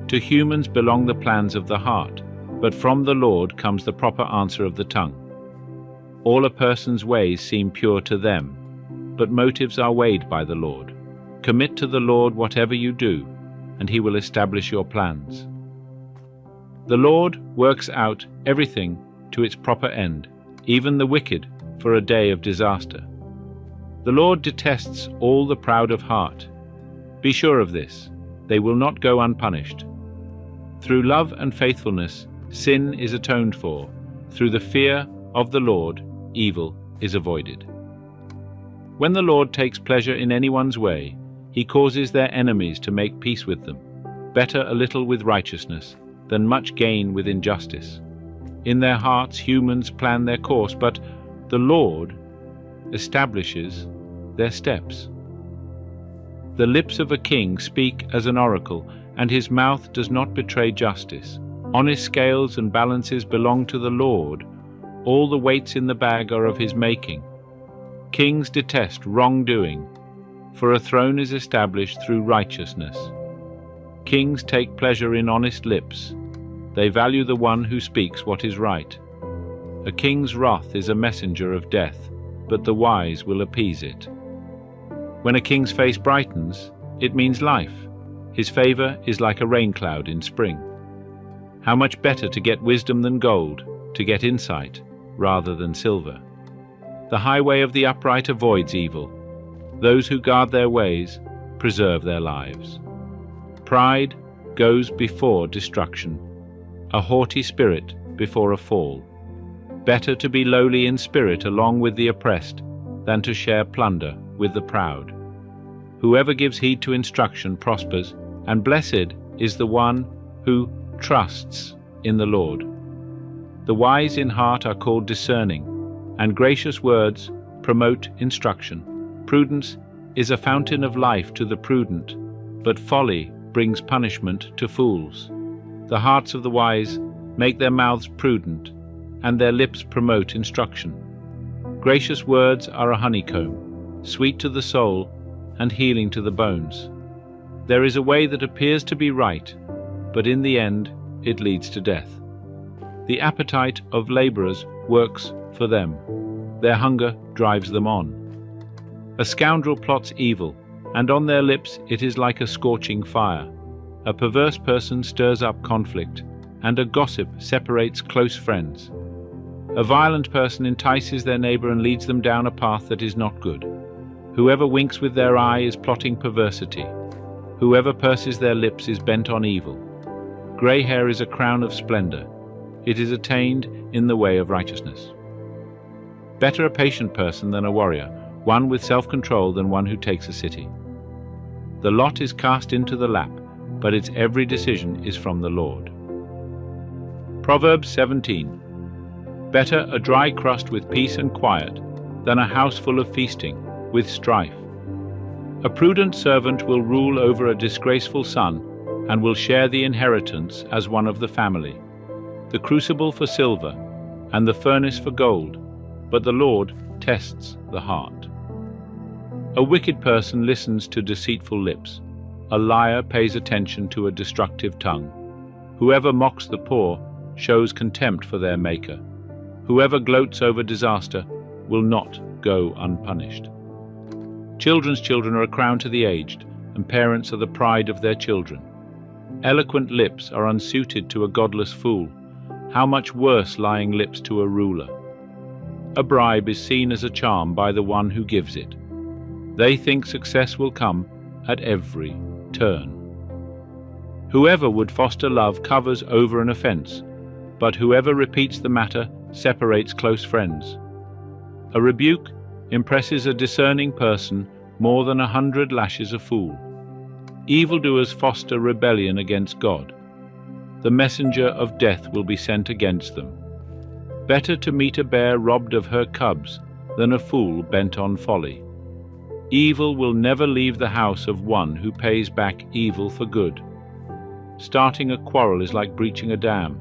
To humans belong the plans of the heart, but from the Lord comes the proper answer of the tongue. All a person's ways seem pure to them, but motives are weighed by the Lord. Commit to the Lord whatever you do, and he will establish your plans. The Lord works out everything to its proper end, even the wicked for a day of disaster. The Lord detests all the proud of heart. Be sure of this, they will not go unpunished. Through love and faithfulness, sin is atoned for. Through the fear of the Lord, evil is avoided. When the Lord takes pleasure in anyone's way, he causes their enemies to make peace with them. Better a little with righteousness than much gain with injustice. In their hearts humans plan their course, but the Lord establishes their steps. The lips of a king speak as an oracle, and his mouth does not betray justice. Honest scales and balances belong to the Lord. All the weights in the bag are of his making. Kings detest wrongdoing. for a throne is established through righteousness. Kings take pleasure in honest lips. They value the one who speaks what is right. A king's wrath is a messenger of death, but the wise will appease it. When a king's face brightens, it means life. His favor is like a rain cloud in spring. How much better to get wisdom than gold, to get insight rather than silver. The highway of the upright avoids evil. Those who guard their ways preserve their lives. Pride goes before destruction, a haughty spirit before a fall. Better to be lowly in spirit along with the oppressed than to share plunder with the proud. Whoever gives heed to instruction prospers, and blessed is the one who trusts in the Lord. The wise in heart are called discerning, and gracious words promote instruction. Prudence is a fountain of life to the prudent, but folly brings punishment to fools. The hearts of the wise make their mouths prudent, and their lips promote instruction. Gracious words are a honeycomb, sweet to the soul and healing to the bones. There is a way that appears to be right, but in the end it leads to death. The appetite of laborers works for them. Their hunger drives them on. A scoundrel plots evil, and on their lips it is like a scorching fire. A perverse person stirs up conflict, and a gossip separates close friends. A violent person entices their neighbor and leads them down a path that is not good. Whoever winks with their eye is plotting perversity. Whoever purses their lips is bent on evil. Gray hair is a crown of splendor. It is attained in the way of righteousness. Better a patient person than a warrior, one with self-control than one who takes a city. The lot is cast into the lap, but its every decision is from the Lord. Proverbs 17. Better a dry crust with peace and quiet than a house full of feasting with strife. A prudent servant will rule over a disgraceful son and will share the inheritance as one of the family. The crucible for silver and the furnace for gold, but the Lord tests the heart. A wicked person listens to deceitful lips. A liar pays attention to a destructive tongue. Whoever mocks the poor shows contempt for their Maker. Whoever gloats over disaster will not go unpunished. Children's children are a crown to the aged, and parents are the pride of their children. Eloquent lips are unsuited to a godless fool. How much worse lying lips to a ruler. A bribe is seen as a charm by the one who gives it. They think success will come at every turn. Whoever would foster love covers over an offense, but whoever repeats the matter separates close friends. A rebuke impresses a discerning person more than 100 lashes a fool. Evildoers foster rebellion against God. The messenger of death will be sent against them. Better to meet a bear robbed of her cubs than a fool bent on folly. Evil will never leave the house of one who pays back evil for good. Starting a quarrel is like breaching a dam,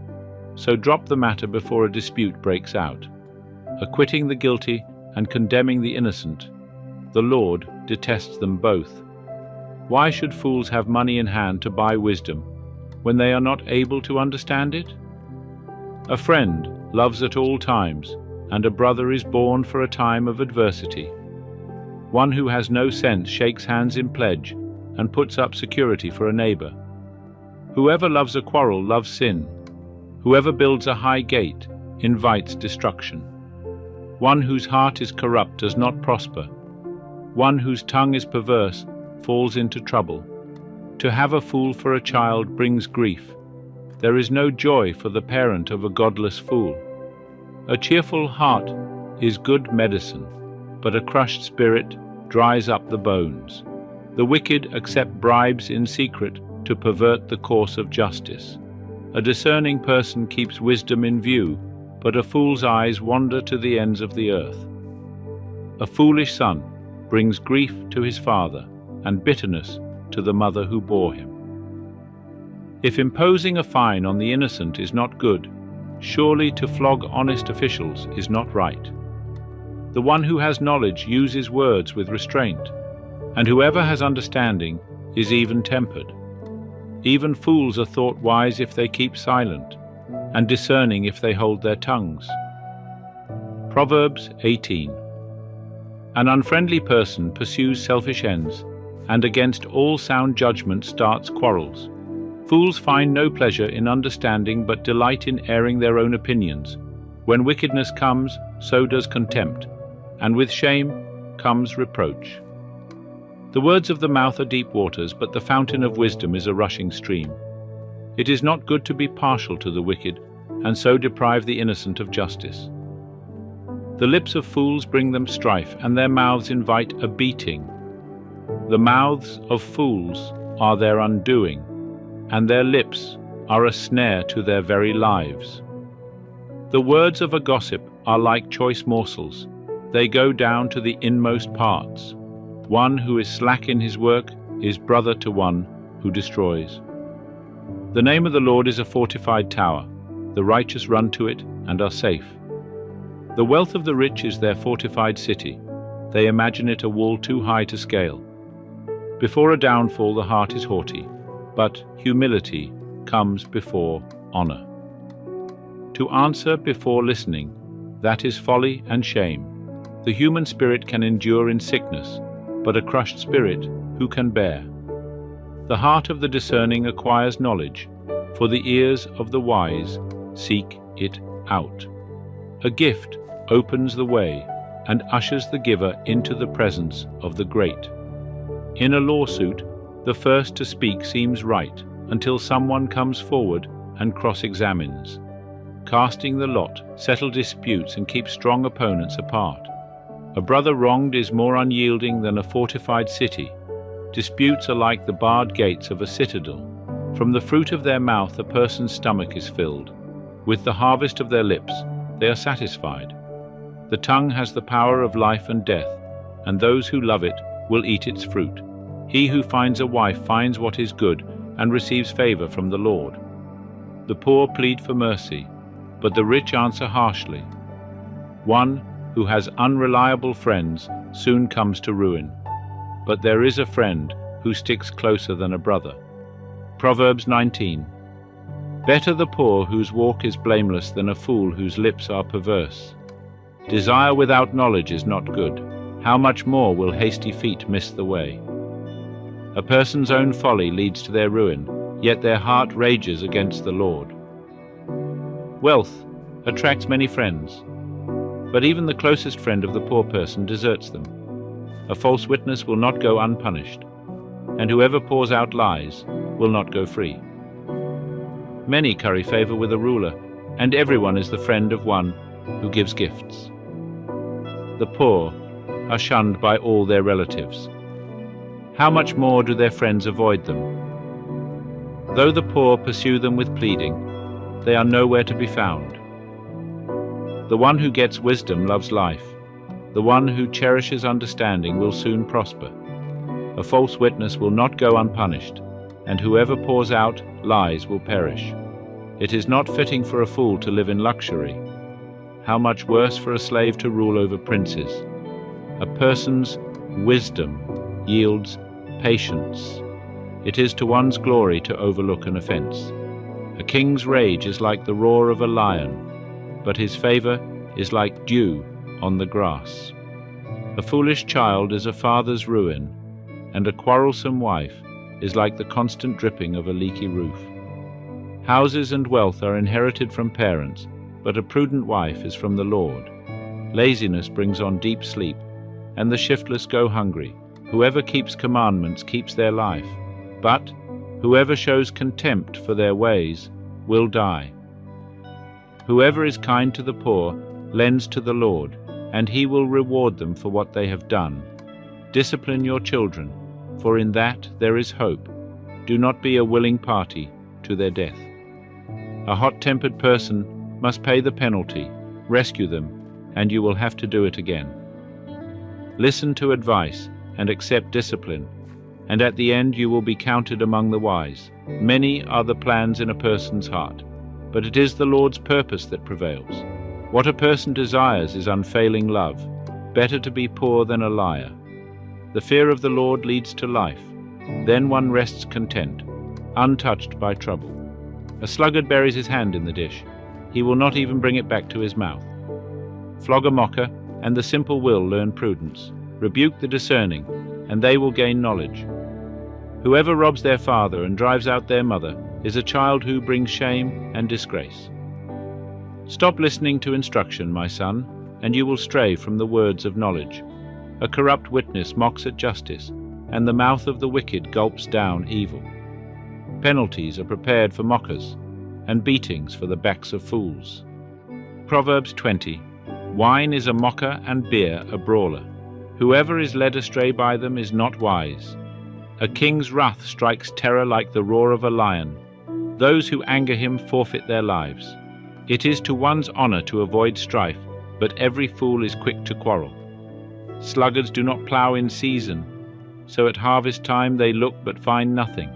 so drop the matter before a dispute breaks out. Acquitting the guilty and condemning the innocent, the Lord detests them both. Why should fools have money in hand to buy wisdom when they are not able to understand it? A friend loves at all times, and a brother is born for a time of adversity. One who has no sense shakes hands in pledge and puts up security for a neighbor. Whoever loves a quarrel loves sin. Whoever builds a high gate invites destruction. One whose heart is corrupt does not prosper. One whose tongue is perverse falls into trouble. To have a fool for a child brings grief. There is no joy for the parent of a godless fool. A cheerful heart is good medicine, but a crushed spirit dries up the bones. The wicked accept bribes in secret to pervert the course of justice. A discerning person keeps wisdom in view, but a fool's eyes wander to the ends of the earth. A foolish son brings grief to his father, and bitterness to the mother who bore him. If imposing a fine on the innocent is not good, surely to flog honest officials is not right. The one who has knowledge uses words with restraint, and whoever has understanding is even-tempered. Even fools are thought wise if they keep silent, and discerning if they hold their tongues. Proverbs 18. An unfriendly person pursues selfish ends, and against all sound judgment starts quarrels. Fools find no pleasure in understanding, but delight in airing their own opinions. When wickedness comes, so does contempt, and with shame comes reproach. The words of the mouth are deep waters, but the fountain of wisdom is a rushing stream. It is not good to be partial to the wicked, and so deprive the innocent of justice. The lips of fools bring them strife, and their mouths invite a beating. The mouths of fools are their undoing, and their lips are a snare to their very lives. The words of a gossip are like choice morsels. They go down to the inmost parts. One who is slack in his work is brother to one who destroys. The name of the Lord is a fortified tower. The righteous run to it and are safe. The wealth of the rich is their fortified city. They imagine it a wall too high to scale. Before a downfall the heart is haughty, but humility comes before honor. To answer before listening, that is folly and shame. The human spirit can endure in sickness, but a crushed spirit who can bear? The heart of the discerning acquires knowledge, for the ears of the wise seek it out. A gift opens the way and ushers the giver into the presence of the great. In a lawsuit, the first to speak seems right until someone comes forward and cross-examines. Casting the lot, settle disputes and keep strong opponents apart. A brother wronged is more unyielding than a fortified city. Disputes are like the barred gates of a citadel. From the fruit of their mouth a person's stomach is filled. With the harvest of their lips they are satisfied. The tongue has the power of life and death, and those who love it will eat its fruit. He who finds a wife finds what is good and receives favor from the Lord. The poor plead for mercy, but the rich answer harshly. One who has unreliable friends soon comes to ruin, but there is a friend who sticks closer than a brother. Proverbs 19. Better the poor whose walk is blameless than a fool whose lips are perverse. Desire without knowledge is not good. How much more will hasty feet miss the way? A person's own folly leads to their ruin, yet their heart rages against the Lord. Wealth attracts many friends, but even the closest friend of the poor person deserts them. A false witness will not go unpunished, and whoever pours out lies will not go free. Many curry favor with a ruler, and everyone is the friend of one who gives gifts. The poor are shunned by all their relatives. How much more do their friends avoid them? Though the poor pursue them with pleading, they are nowhere to be found. The one who gets wisdom loves life. The one who cherishes understanding will soon prosper. A false witness will not go unpunished, and whoever pours out lies will perish. It is not fitting for a fool to live in luxury. How much worse for a slave to rule over princes? A person's wisdom yields patience. It is to one's glory to overlook an offense. A king's rage is like the roar of a lion, but his favor is like dew on the grass. A foolish child is a father's ruin, and a quarrelsome wife is like the constant dripping of a leaky roof. Houses and wealth are inherited from parents, but a prudent wife is from the Lord. Laziness brings on deep sleep, and the shiftless go hungry. Whoever keeps commandments keeps their life, but whoever shows contempt for their ways will die. Whoever is kind to the poor lends to the Lord, and he will reward them for what they have done. Discipline your children, for in that there is hope. Do not be a willing party to their death. A hot-tempered person must pay the penalty. Rescue them, and you will have to do it again. Listen to advice and accept discipline, and at the end you will be counted among the wise. Many are the plans in a person's heart, but it is the Lord's purpose that prevails. What a person desires is unfailing love. Better to be poor than a liar. The fear of the Lord leads to life. Then one rests content, untouched by trouble. A sluggard buries his hand in the dish. He will not even bring it back to his mouth. Flog a mocker, and the simple will learn prudence. Rebuke the discerning, and they will gain knowledge. Whoever robs their father and drives out their mother is a child who brings shame and disgrace. Stop listening to instruction, my son, and you will stray from the words of knowledge. A corrupt witness mocks at justice, and the mouth of the wicked gulps down evil. Penalties are prepared for mockers, and beatings for the backs of fools. Proverbs 20. Wine is a mocker and beer a brawler. Whoever is led astray by them is not wise. A king's wrath strikes terror like the roar of a lion. Those who anger him forfeit their lives. It is to one's honor to avoid strife, but every fool is quick to quarrel. Sluggards do not plough in season, so at harvest time they look but find nothing.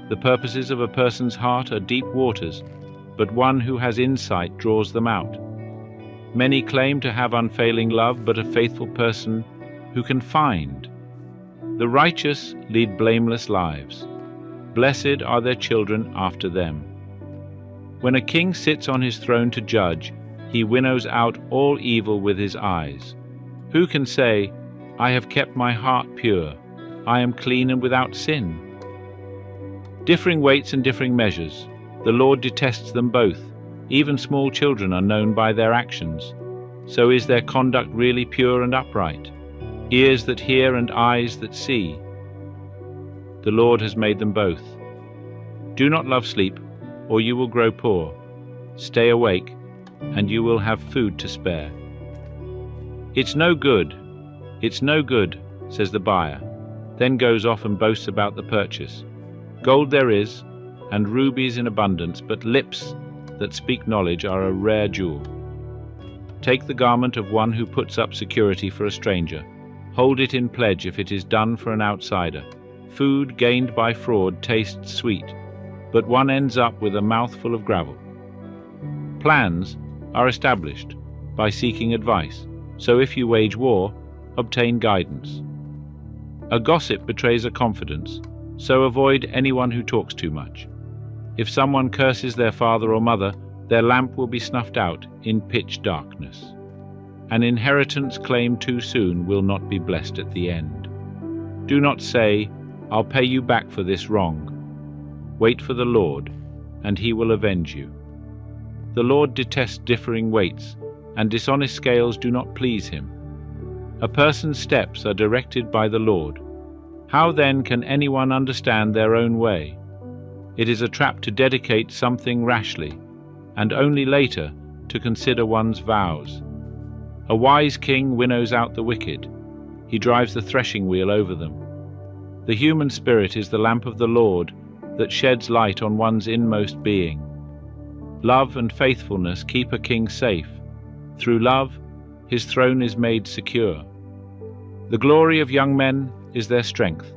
The purposes of a person's heart are deep waters, but one who has insight draws them out. Many claim to have unfailing love, but a faithful person who can find. The righteous lead blameless lives. Blessed are their children after them. When a king sits on his throne to judge, he winnows out all evil with his eyes. Who can say, I have kept my heart pure, I am clean and without sin? Differing weights and differing measures, the Lord detests them both. Even small children are known by their actions. So is their conduct really pure and upright? Ears that hear and eyes that see. The Lord has made them both. Do not love sleep, or you will grow poor. Stay awake, and you will have food to spare. It's no good, says the buyer, then goes off and boasts about the purchase. Gold there is, and rubies in abundance, but lips that speak knowledge are a rare jewel. Take the garment of one who puts up security for a stranger. Hold it in pledge if it is done for an outsider. Food gained by fraud tastes sweet, but one ends up with a mouthful of gravel. Plans are established by seeking advice, so if you wage war, obtain guidance. A gossip betrays a confidence, so avoid anyone who talks too much. If someone curses their father or mother, their lamp will be snuffed out in pitch darkness. An inheritance claimed too soon will not be blessed at the end. Do not say, I'll pay you back for this wrong. Wait for the Lord, and he will avenge you. The Lord detests differing weights, and dishonest scales do not please him. A person's steps are directed by the Lord. How then can anyone understand their own way? It is a trap to dedicate something rashly, and only later to consider one's vows. A wise king winnows out the wicked. He drives the threshing wheel over them. The human spirit is the lamp of the Lord that sheds light on one's inmost being. Love and faithfulness keep a king safe. Through love, his throne is made secure. The glory of young men is their strength.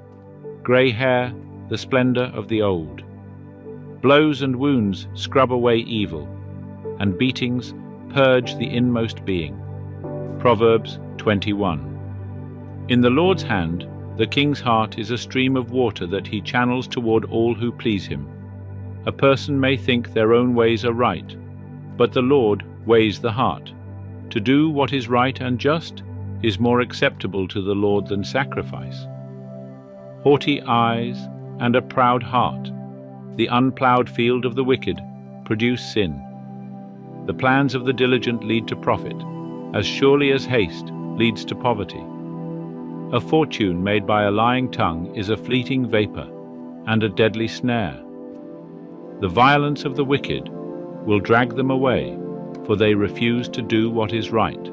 Grey hair, the splendor of the old. Blows and wounds scrub away evil, and beatings purge the inmost being. Proverbs 21. In the Lord's hand, the king's heart is a stream of water that he channels toward all who please him. A person may think their own ways are right, but the Lord weighs the heart. To do what is right and just is more acceptable to the Lord than sacrifice. Haughty eyes and a proud heart, the unplowed field of the wicked, produce sin. The plans of the diligent lead to profit, as surely as haste leads to poverty. A fortune made by a lying tongue is a fleeting vapor and a deadly snare. The violence of the wicked will drag them away, for they refuse to do what is right.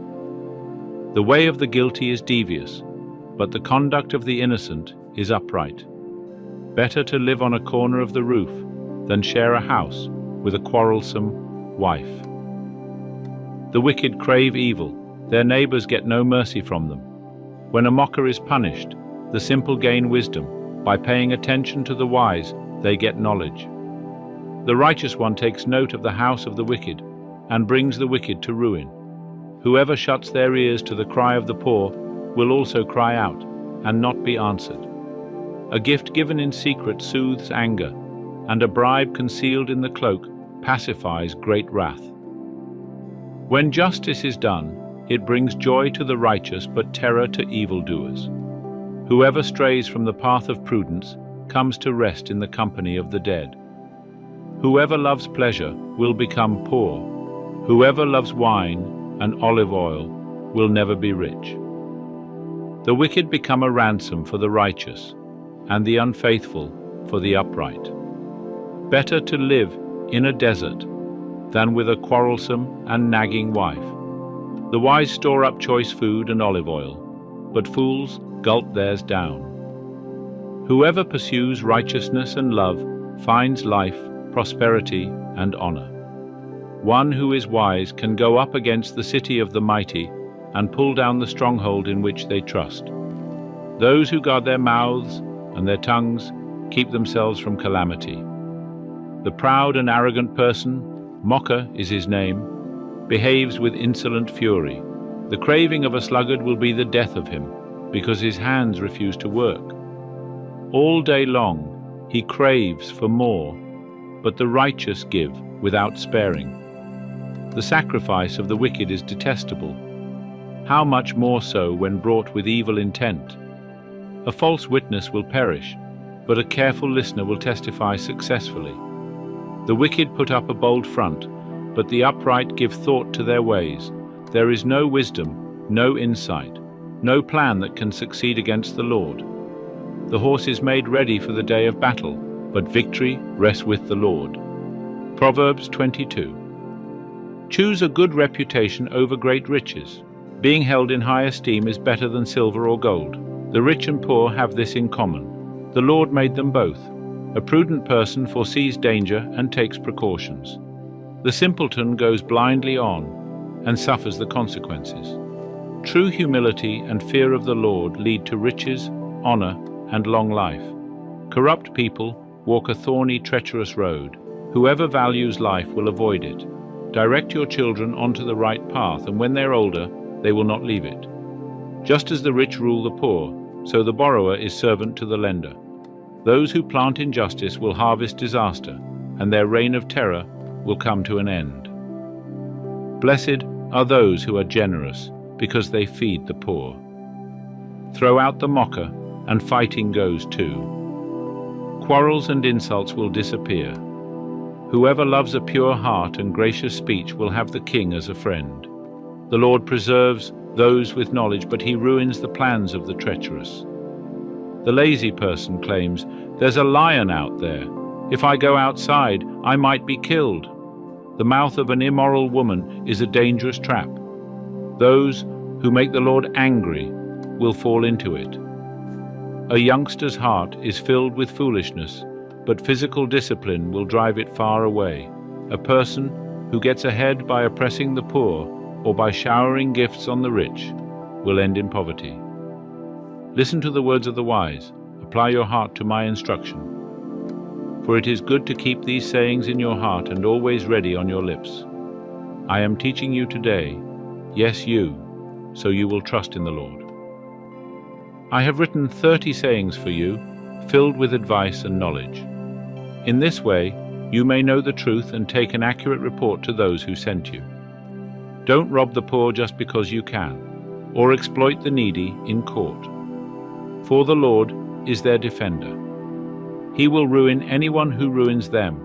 The way of the guilty is devious, but the conduct of the innocent is upright. Better to live on a corner of the roof than share a house with a quarrelsome wife. The wicked crave evil, their neighbors get no mercy from them. When a mocker is punished, the simple gain wisdom. By paying attention to the wise, they get knowledge. The righteous one takes note of the house of the wicked, and brings the wicked to ruin. Whoever shuts their ears to the cry of the poor will also cry out, and not be answered. A gift given in secret soothes anger, and a bribe concealed in the cloak pacifies great wrath. When justice is done, it brings joy to the righteous but terror to evildoers. Whoever strays from the path of prudence comes to rest in the company of the dead. Whoever loves pleasure will become poor. Whoever loves wine and olive oil will never be rich. The wicked become a ransom for the righteous, and the unfaithful for the upright. Better to live in a desert than with a quarrelsome and nagging wife. The wise store up choice food and olive oil, but fools gulp theirs down. Whoever pursues righteousness and love finds life, prosperity, and honor. One who is wise can go up against the city of the mighty and pull down the stronghold in which they trust. Those who guard their mouths and their tongues keep themselves from calamity. The proud and arrogant person, mocker is his name, behaves with insolent fury. The craving of a sluggard will be the death of him, because his hands refuse to work. All day long he craves for more, but the righteous give without sparing. The sacrifice of the wicked is detestable. How much more so when brought with evil intent? A false witness will perish, but a careful listener will testify successfully. The wicked put up a bold front, but the upright give thought to their ways. There is no wisdom, no insight, no plan that can succeed against the Lord. The horse is made ready for the day of battle, but victory rests with the Lord. Proverbs 22. Choose a good reputation over great riches. Being held in high esteem is better than silver or gold. The rich and poor have this in common. The Lord made them both. A prudent person foresees danger and takes precautions. The simpleton goes blindly on and suffers the consequences. True humility and fear of the Lord lead to riches, honor, and long life. Corrupt people walk a thorny, treacherous road. Whoever values life will avoid it. Direct your children onto the right path, and when they're older, they will not leave it. Just as the rich rule the poor, so the borrower is servant to the lender. Those who plant injustice will harvest disaster, and their reign of terror will come to an end. Blessed are those who are generous, because they feed the poor. Throw out the mocker, and fighting goes too. Quarrels and insults will disappear. Whoever loves a pure heart and gracious speech will have the king as a friend. The Lord preserves those with knowledge, but he ruins the plans of the treacherous. The lazy person claims, "There's a lion out there. If I go outside, I might be killed." The mouth of an immoral woman is a dangerous trap. Those who make the Lord angry will fall into it. A youngster's heart is filled with foolishness, but physical discipline will drive it far away. A person who gets ahead by oppressing the poor or by showering gifts on the rich will end in poverty. Listen to the words of the wise. Apply your heart to my instruction. For it is good to keep these sayings in your heart and always ready on your lips. I am teaching you today, yes, you, so you will trust in the Lord. I have written 30 sayings for you, filled with advice and knowledge. In this way, you may know the truth and take an accurate report to those who sent you. Don't rob the poor just because you can, or exploit the needy in court. For the Lord is their defender. He will ruin anyone who ruins them.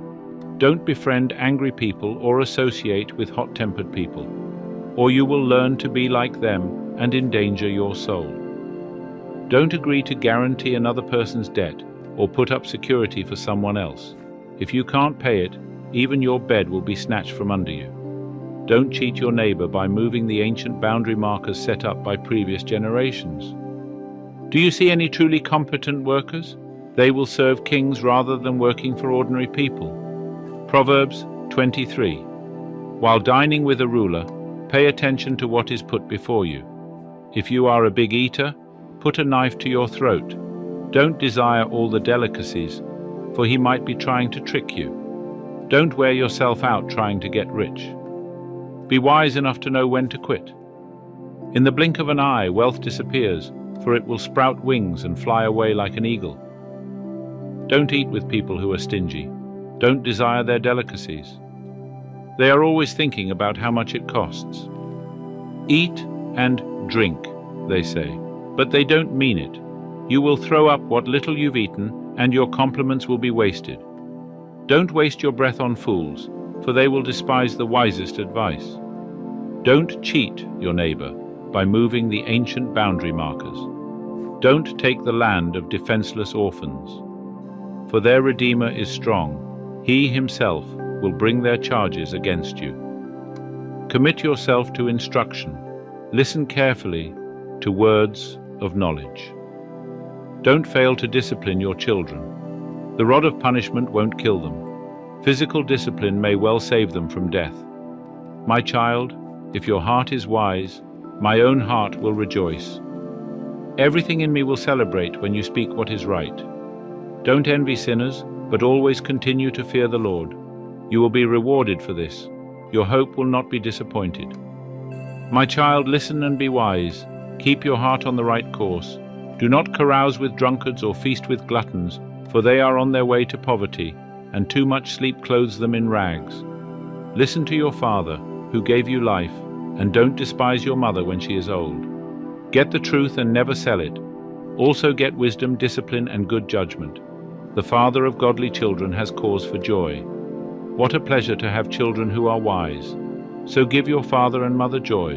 Don't befriend angry people or associate with hot-tempered people, or you will learn to be like them and endanger your soul. Don't agree to guarantee another person's debt or put up security for someone else. If you can't pay it, even your bed will be snatched from under you. Don't cheat your neighbor by moving the ancient boundary markers set up by previous generations. Do you see any truly competent workers? They will serve kings rather than working for ordinary people. Proverbs 23. While dining with a ruler, pay attention to what is put before you. If you are a big eater, put a knife to your throat. Don't desire all the delicacies, for he might be trying to trick you. Don't wear yourself out trying to get rich. Be wise enough to know when to quit. In the blink of an eye, wealth disappears, for it will sprout wings and fly away like an eagle. Don't eat with people who are stingy. Don't desire their delicacies. They are always thinking about how much it costs. Eat and drink, they say, but they don't mean it. You will throw up what little you've eaten, and your compliments will be wasted. Don't waste your breath on fools, for they will despise the wisest advice. Don't cheat your neighbor by moving the ancient boundary markers. Don't take the land of defenseless orphans, for their Redeemer is strong. He himself will bring their charges against you. Commit yourself to instruction. Listen carefully to words of knowledge. Don't fail to discipline your children. The rod of punishment won't kill them. Physical discipline may well save them from death. My child, if your heart is wise, my own heart will rejoice. Everything in me will celebrate when you speak what is right. Don't envy sinners, but always continue to fear the Lord. You will be rewarded for this. Your hope will not be disappointed. My child, listen and be wise. Keep your heart on the right course. Do not carouse with drunkards or feast with gluttons, for they are on their way to poverty, and too much sleep clothes them in rags. Listen to your father, who gave you life, and don't despise your mother when she is old. Get the truth and never sell it. Also get wisdom, discipline, and good judgment. The father of godly children has cause for joy. What a pleasure to have children who are wise. So give your father and mother joy.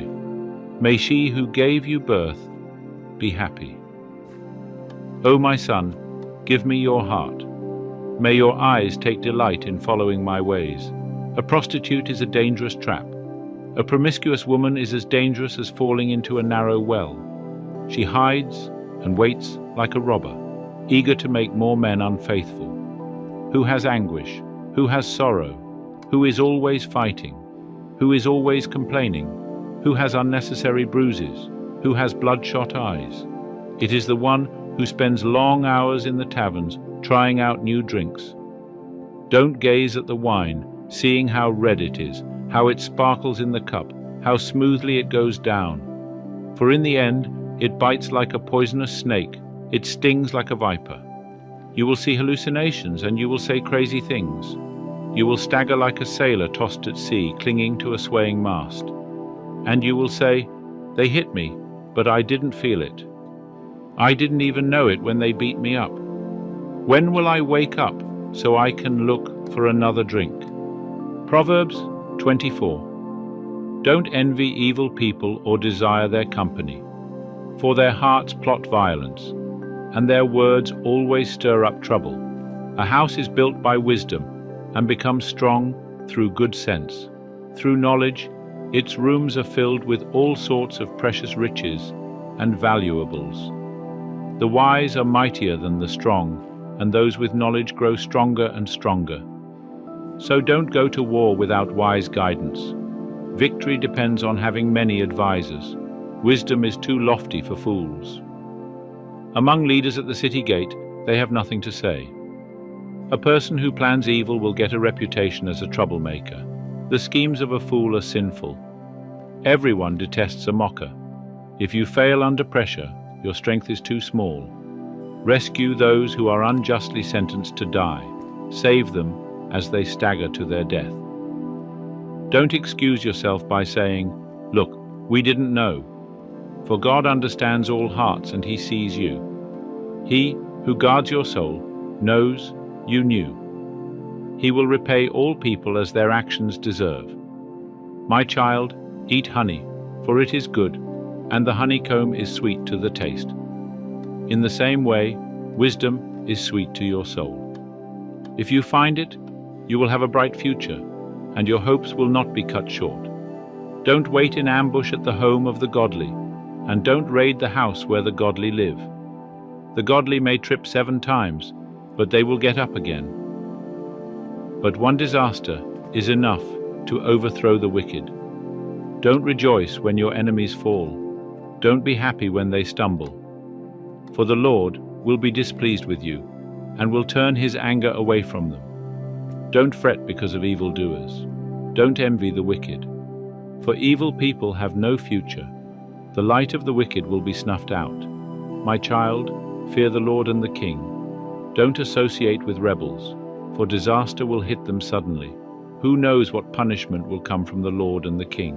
May she who gave you birth be happy. O my son, give me your heart. May your eyes take delight in following my ways. A prostitute is a dangerous trap. A promiscuous woman is as dangerous as falling into a narrow well. She hides and waits like a robber, eager to make more men unfaithful. Who has anguish? Who has sorrow? Who is always fighting? Who is always complaining? Who has unnecessary bruises? Who has bloodshot eyes? It is the one who spends long hours in the taverns trying out new drinks. Don't gaze at the wine, seeing how red it is, how it sparkles in the cup, how smoothly it goes down. For in the end, it bites like a poisonous snake, it stings like a viper. You will see hallucinations and you will say crazy things. You will stagger like a sailor tossed at sea, clinging to a swaying mast. And you will say, "They hit me, but I didn't feel it. I didn't even know it when they beat me up. When will I wake up so I can look for another drink?" Proverbs 24. Don't envy evil people or desire their company, for their hearts plot violence, and their words always stir up trouble. A house is built by wisdom and becomes strong through good sense. Through knowledge, its rooms are filled with all sorts of precious riches and valuables. The wise are mightier than the strong, and those with knowledge grow stronger and stronger. So don't go to war without wise guidance. Victory depends on having many advisers. Wisdom is too lofty for fools. Among leaders at the city gate, they have nothing to say. A person who plans evil will get a reputation as a troublemaker. The schemes of a fool are sinful. Everyone detests a mocker. If you fail under pressure, your strength is too small. Rescue those who are unjustly sentenced to die. Save them as they stagger to their death. Don't excuse yourself by saying, "Look, we didn't know." For God understands all hearts and He sees you. He who guards your soul knows you knew. He will repay all people as their actions deserve. My child, eat honey, for it is good, and the honeycomb is sweet to the taste. In the same way, wisdom is sweet to your soul. If you find it, you will have a bright future, and your hopes will not be cut short. Don't wait in ambush at the home of the godly, and don't raid the house where the godly live. The godly may trip 7 times, but they will get up again. But one disaster is enough to overthrow the wicked. Don't rejoice when your enemies fall. Don't be happy when they stumble. For the Lord will be displeased with you, and will turn His anger away from them. Don't fret because of evildoers. Don't envy the wicked. For evil people have no future. The light of the wicked will be snuffed out. My child, fear the Lord and the King. Don't associate with rebels, for disaster will hit them suddenly. Who knows what punishment will come from the Lord and the King?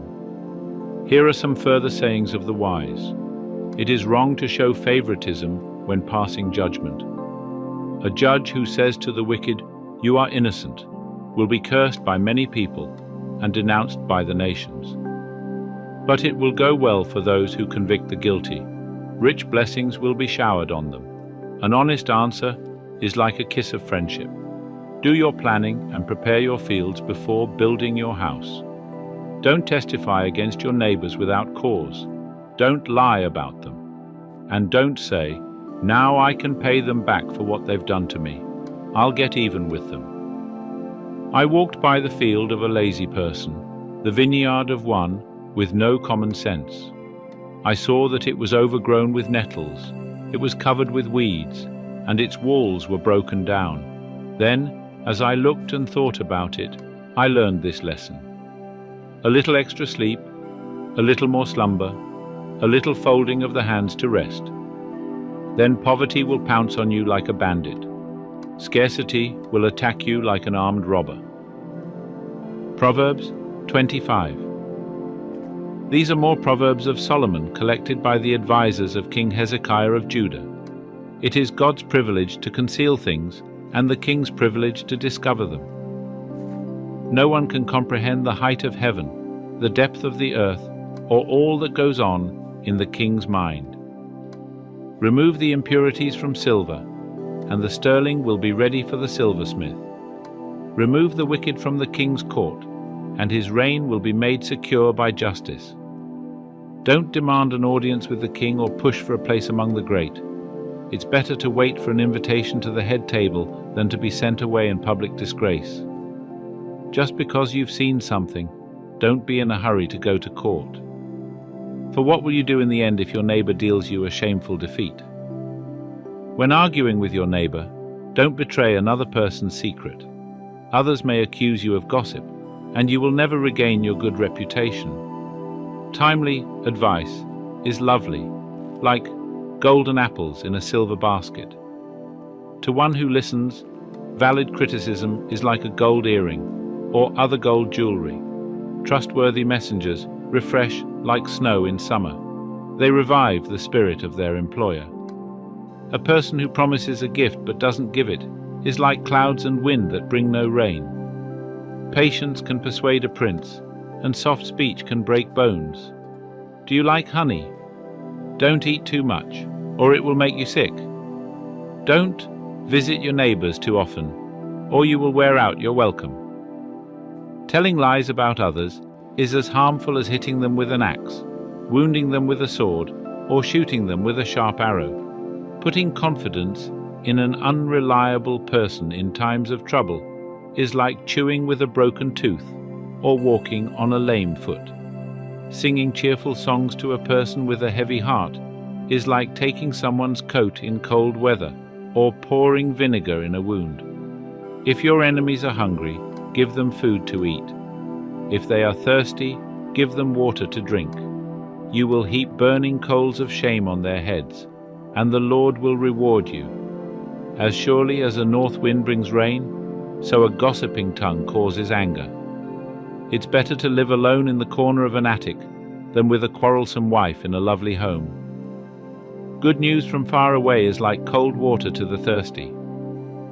Here are some further sayings of the wise. It is wrong to show favoritism when passing judgment. A judge who says to the wicked, "You are innocent," will be cursed by many people and denounced by the nations. But it will go well for those who convict the guilty. Rich blessings will be showered on them. An honest answer is like a kiss of friendship. Do your planning and prepare your fields before building your house. Don't testify against your neighbors without cause. Don't lie about them. And don't say, "Now I can pay them back for what they've done to me. I'll get even with them." I walked by the field of a lazy person, the vineyard of one with no common sense. I saw that it was overgrown with nettles, it was covered with weeds, and its walls were broken down. Then, as I looked and thought about it, I learned this lesson. A little extra sleep, a little more slumber, a little folding of the hands to rest. Then poverty will pounce on you like a bandit. Scarcity will attack you like an armed robber. Proverbs 25. These are more Proverbs of Solomon collected by the advisors of King Hezekiah of Judah. It is God's privilege to conceal things and the king's privilege to discover them. No one can comprehend the height of heaven, the depth of the earth, or all that goes on in the king's mind. Remove the impurities from silver, and the sterling will be ready for the silversmith. Remove the wicked from the king's court, and his reign will be made secure by justice. Don't demand an audience with the king or push for a place among the great. It's better to wait for an invitation to the head table than to be sent away in public disgrace. Just because you've seen something, don't be in a hurry to go to court. For what will you do in the end if your neighbor deals you a shameful defeat? When arguing with your neighbor, don't betray another person's secret. Others may accuse you of gossip, and you will never regain your good reputation. Timely advice is lovely, like golden apples in a silver basket. To one who listens, valid criticism is like a gold earring or other gold jewelry. Trustworthy messengers refresh like snow in summer. They revive the spirit of their employer. A person who promises a gift but doesn't give it is like clouds and wind that bring no rain. Patience can persuade a prince, and soft speech can break bones. Do you like honey? Don't eat too much, or it will make you sick. Don't visit your neighbors too often, or you will wear out your welcome. Telling lies about others is as harmful as hitting them with an axe, wounding them with a sword, or shooting them with a sharp arrow. Putting confidence in an unreliable person in times of trouble is like chewing with a broken tooth or walking on a lame foot. Singing cheerful songs to a person with a heavy heart is like taking someone's coat in cold weather or pouring vinegar in a wound. If your enemies are hungry, give them food to eat. If they are thirsty, give them water to drink. You will heap burning coals of shame on their heads, and the Lord will reward you. As surely as a north wind brings rain, so a gossiping tongue causes anger. It's better to live alone in the corner of an attic than with a quarrelsome wife in a lovely home. Good news from far away is like cold water to the thirsty.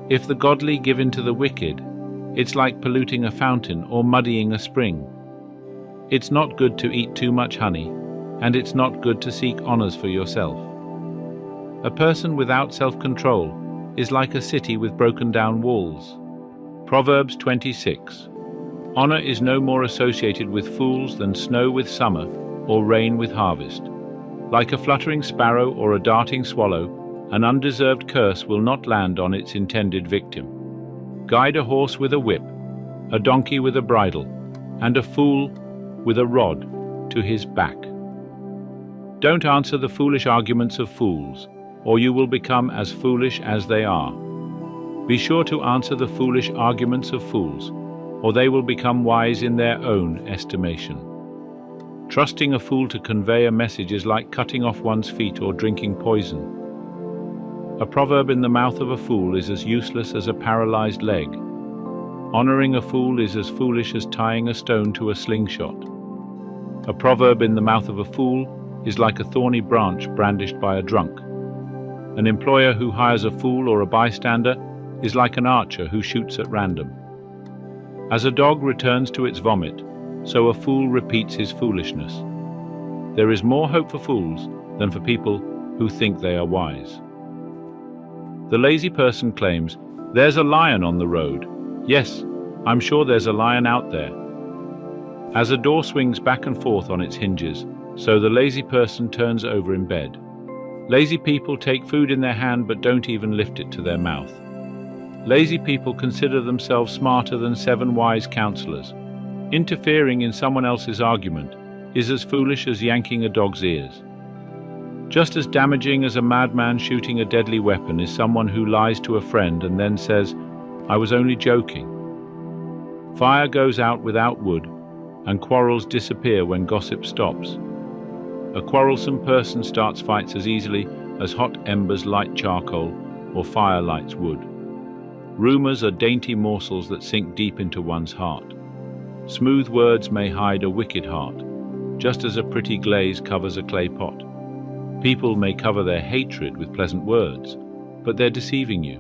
If the godly give in to the wicked, it's like polluting a fountain or muddying a spring. It's not good to eat too much honey, and it's not good to seek honors for yourself. A person without self-control is like a city with broken down walls. Proverbs 26. Honor is no more associated with fools than snow with summer or rain with harvest. Like a fluttering sparrow or a darting swallow, an undeserved curse will not land on its intended victim. Guide a horse with a whip, a donkey with a bridle, and a fool with a rod to his back. Don't answer the foolish arguments of fools, or you will become as foolish as they are. Be sure to answer the foolish arguments of fools, or they will become wise in their own estimation. Trusting a fool to convey a message is like cutting off one's feet or drinking poison. A proverb in the mouth of a fool is as useless as a paralyzed leg. Honoring a fool is as foolish as tying a stone to a slingshot. A proverb in the mouth of a fool is like a thorny branch brandished by a drunk. An employer who hires a fool or a bystander is like an archer who shoots at random. As a dog returns to its vomit, so a fool repeats his foolishness. There is more hope for fools than for people who think they are wise. The lazy person claims, "There's a lion on the road." Yes, I'm sure there's a lion out there. As a door swings back and forth on its hinges, so the lazy person turns over in bed. Lazy people take food in their hand but don't even lift it to their mouth. Lazy people consider themselves smarter than 7 wise counselors. Interfering in someone else's argument is as foolish as yanking a dog's ears. Just as damaging as a madman shooting a deadly weapon is someone who lies to a friend and then says, "I was only joking." Fire goes out without wood, and quarrels disappear when gossip stops. A quarrelsome person starts fights as easily as hot embers light charcoal or fire lights wood. Rumors are dainty morsels that sink deep into one's heart. Smooth words may hide a wicked heart, just as a pretty glaze covers a clay pot. People may cover their hatred with pleasant words, but they're deceiving you.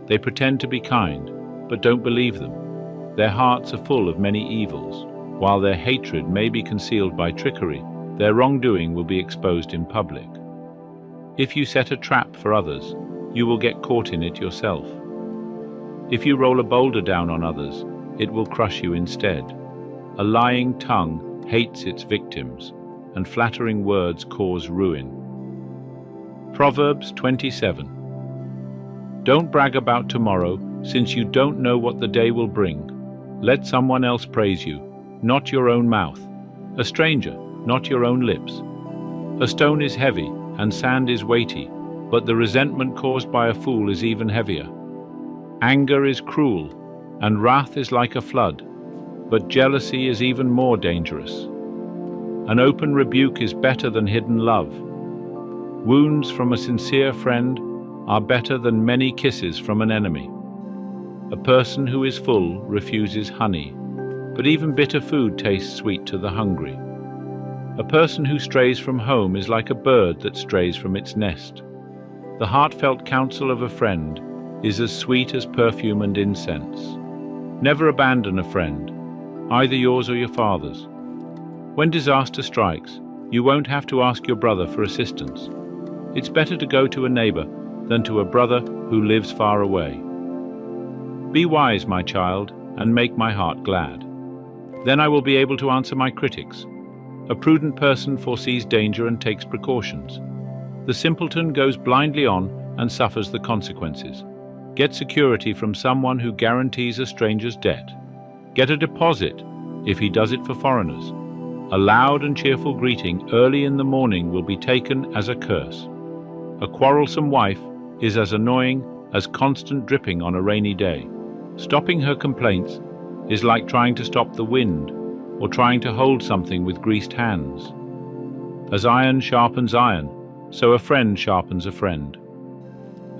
They pretend to be kind, but don't believe them. Their hearts are full of many evils. While their hatred may be concealed by trickery, their wrongdoing will be exposed in public. If you set a trap for others, you will get caught in it yourself. If you roll a boulder down on others, it will crush you instead. A lying tongue hates its victims, and flattering words cause ruin. Proverbs 27. Don't brag about tomorrow, since you don't know what the day will bring. Let someone else praise you, not your own mouth. A stranger, not your own lips. A stone is heavy, and sand is weighty, but the resentment caused by a fool is even heavier. Anger is cruel, and wrath is like a flood, but jealousy is even more dangerous. An open rebuke is better than hidden love. Wounds from a sincere friend are better than many kisses from an enemy. A person who is full refuses honey, but even bitter food tastes sweet to the hungry. A person who strays from home is like a bird that strays from its nest. The heartfelt counsel of a friend is as sweet as perfume and incense. Never abandon a friend, either yours or your father's. When disaster strikes, you won't have to ask your brother for assistance. It's better to go to a neighbor than to a brother who lives far away. Be wise, my child, and make my heart glad. Then I will be able to answer my critics. A prudent person foresees danger and takes precautions. The simpleton goes blindly on and suffers the consequences. Get security from someone who guarantees a stranger's debt. Get a deposit if he does it for foreigners. A loud and cheerful greeting early in the morning will be taken as a curse. A quarrelsome wife is as annoying as constant dripping on a rainy day. Stopping her complaints is like trying to stop the wind or trying to hold something with greased hands. As iron sharpens iron, so a friend sharpens a friend.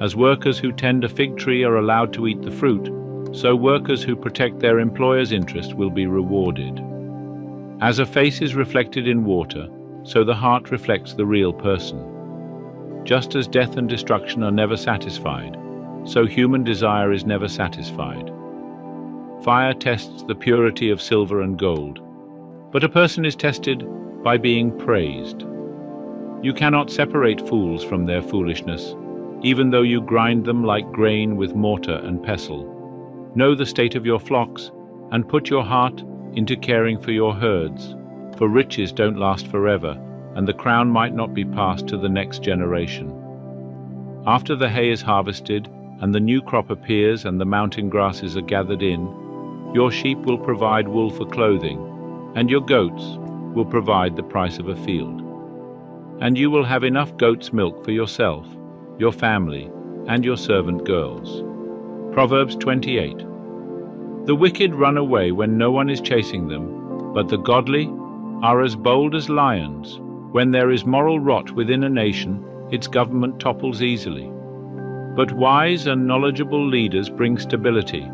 As workers who tend a fig tree are allowed to eat the fruit, so workers who protect their employer's interest will be rewarded. As a face is reflected in water, so the heart reflects the real person. Just as death and destruction are never satisfied, so human desire is never satisfied. Fire tests the purity of silver and gold, but a person is tested by being praised. You cannot separate fools from their foolishness, even though you grind them like grain with mortar and pestle. Know the state of your flocks, and put your heart into caring for your herds, for riches don't last forever, and the crown might not be passed to the next generation. After the hay is harvested, and the new crop appears and the mountain grasses are gathered in, your sheep will provide wool for clothing, and your goats will provide the price of a field. And you will have enough goat's milk for yourself, your family, and your servant girls. Proverbs 28. The wicked run away when no one is chasing them, but the godly are as bold as lions. When there is moral rot within a nation, its government topples easily. But wise and knowledgeable leaders bring stability.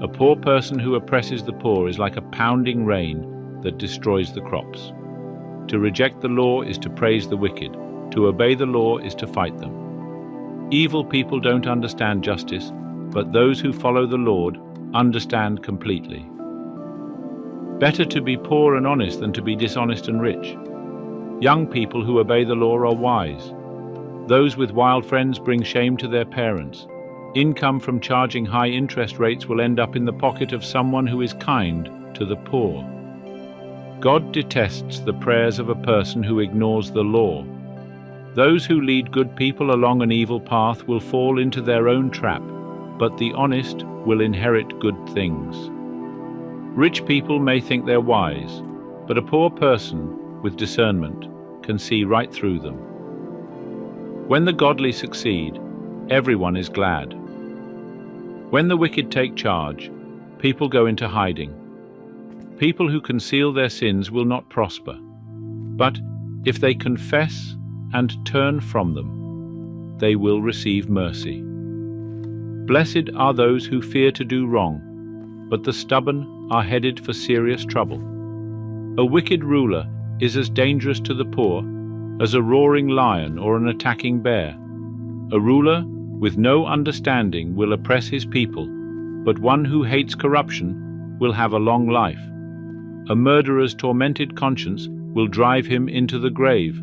A poor person who oppresses the poor is like a pounding rain that destroys the crops. To reject the law is to praise the wicked. To obey the law is to fight them. Evil people don't understand justice, but those who follow the Lord understand completely. Better to be poor and honest than to be dishonest and rich. Young people who obey the law are wise. Those with wild friends bring shame to their parents. Income from charging high interest rates will end up in the pocket of someone who is kind to the poor. God detests the prayers of a person who ignores the law. Those who lead good people along an evil path will fall into their own trap, but the honest will inherit good things. Rich people may think they're wise, but a poor person with discernment can see right through them. When the godly succeed, everyone is glad. When the wicked take charge, people go into hiding. People who conceal their sins will not prosper, but if they confess and turn from them, they will receive mercy. Blessed are those who fear to do wrong, but the stubborn are headed for serious trouble. A wicked ruler is as dangerous to the poor as a roaring lion or an attacking bear. A ruler with no understanding will oppress his people, but one who hates corruption will have a long life. A murderer's tormented conscience will drive him into the grave.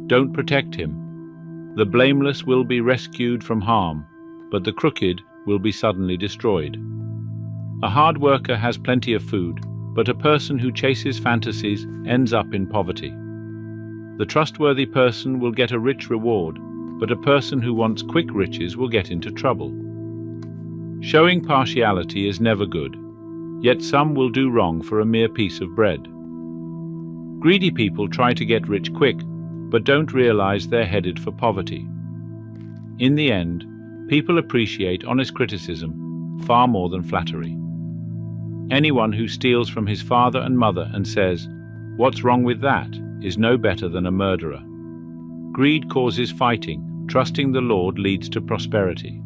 Don't protect him. The blameless will be rescued from harm, but the crooked will be suddenly destroyed. A hard worker has plenty of food, but a person who chases fantasies ends up in poverty. The trustworthy person will get a rich reward, but a person who wants quick riches will get into trouble. Showing partiality is never good, yet some will do wrong for a mere piece of bread. Greedy people try to get rich quick, but don't realize they're headed for poverty. In the end, people appreciate honest criticism far more than flattery. Anyone who steals from his father and mother and says, "What's wrong with that?" is no better than a murderer. Greed causes fighting. Trusting the Lord leads to prosperity.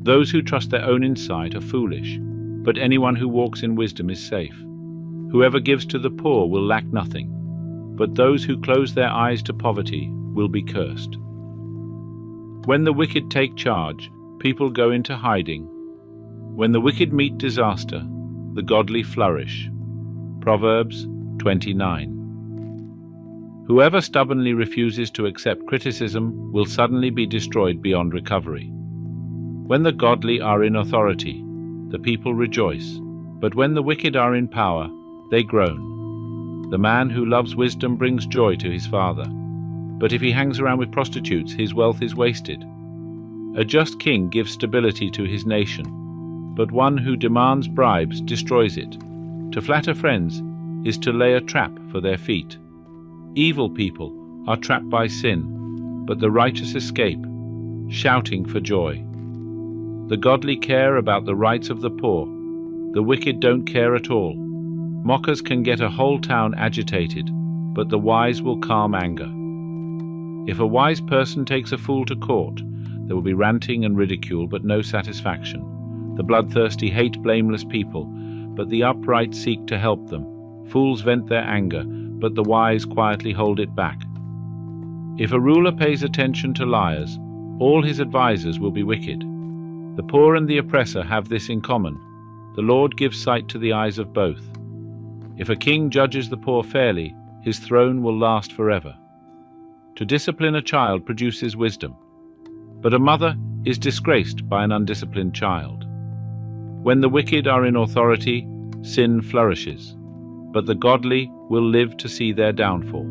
Those who trust their own insight are foolish, but anyone who walks in wisdom is safe. Whoever gives to the poor will lack nothing, but those who close their eyes to poverty will be cursed. When the wicked take charge, people go into hiding. When the wicked meet disaster, the godly flourish. Proverbs 29. Whoever stubbornly refuses to accept criticism will suddenly be destroyed beyond recovery. When the godly are in authority, the people rejoice, but when the wicked are in power, they groan. The man who loves wisdom brings joy to his father, but if he hangs around with prostitutes, his wealth is wasted. A just king gives stability to his nation, but one who demands bribes destroys it. To flatter friends is to lay a trap for their feet. Evil people are trapped by sin, but the righteous escape, shouting for joy. The godly care about the rights of the poor. The wicked don't care at all. Mockers can get a whole town agitated, but the wise will calm anger. If a wise person takes a fool to court, there will be ranting and ridicule, but no satisfaction. The bloodthirsty hate blameless people, but the upright seek to help them. Fools vent their anger, but the wise quietly hold it back. If a ruler pays attention to liars, all his advisers will be wicked. The poor and the oppressor have this in common. The Lord gives sight to the eyes of both. If a king judges the poor fairly, his throne will last forever. To discipline a child produces wisdom, but a mother is disgraced by an undisciplined child. When the wicked are in authority, sin flourishes, but the godly will live to see their downfall.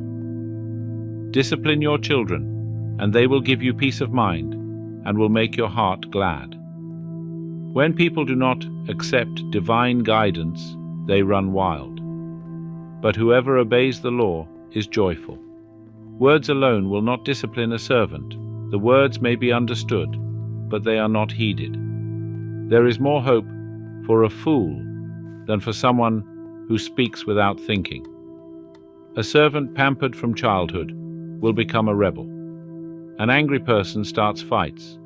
Discipline your children, and they will give you peace of mind and will make your heart glad. When people do not accept divine guidance, they run wild. But whoever obeys the law is joyful. Words alone will not discipline a servant. The words may be understood, but they are not heeded. There is more hope for a fool than for someone who speaks without thinking. A servant pampered from childhood will become a rebel. An angry person starts fights,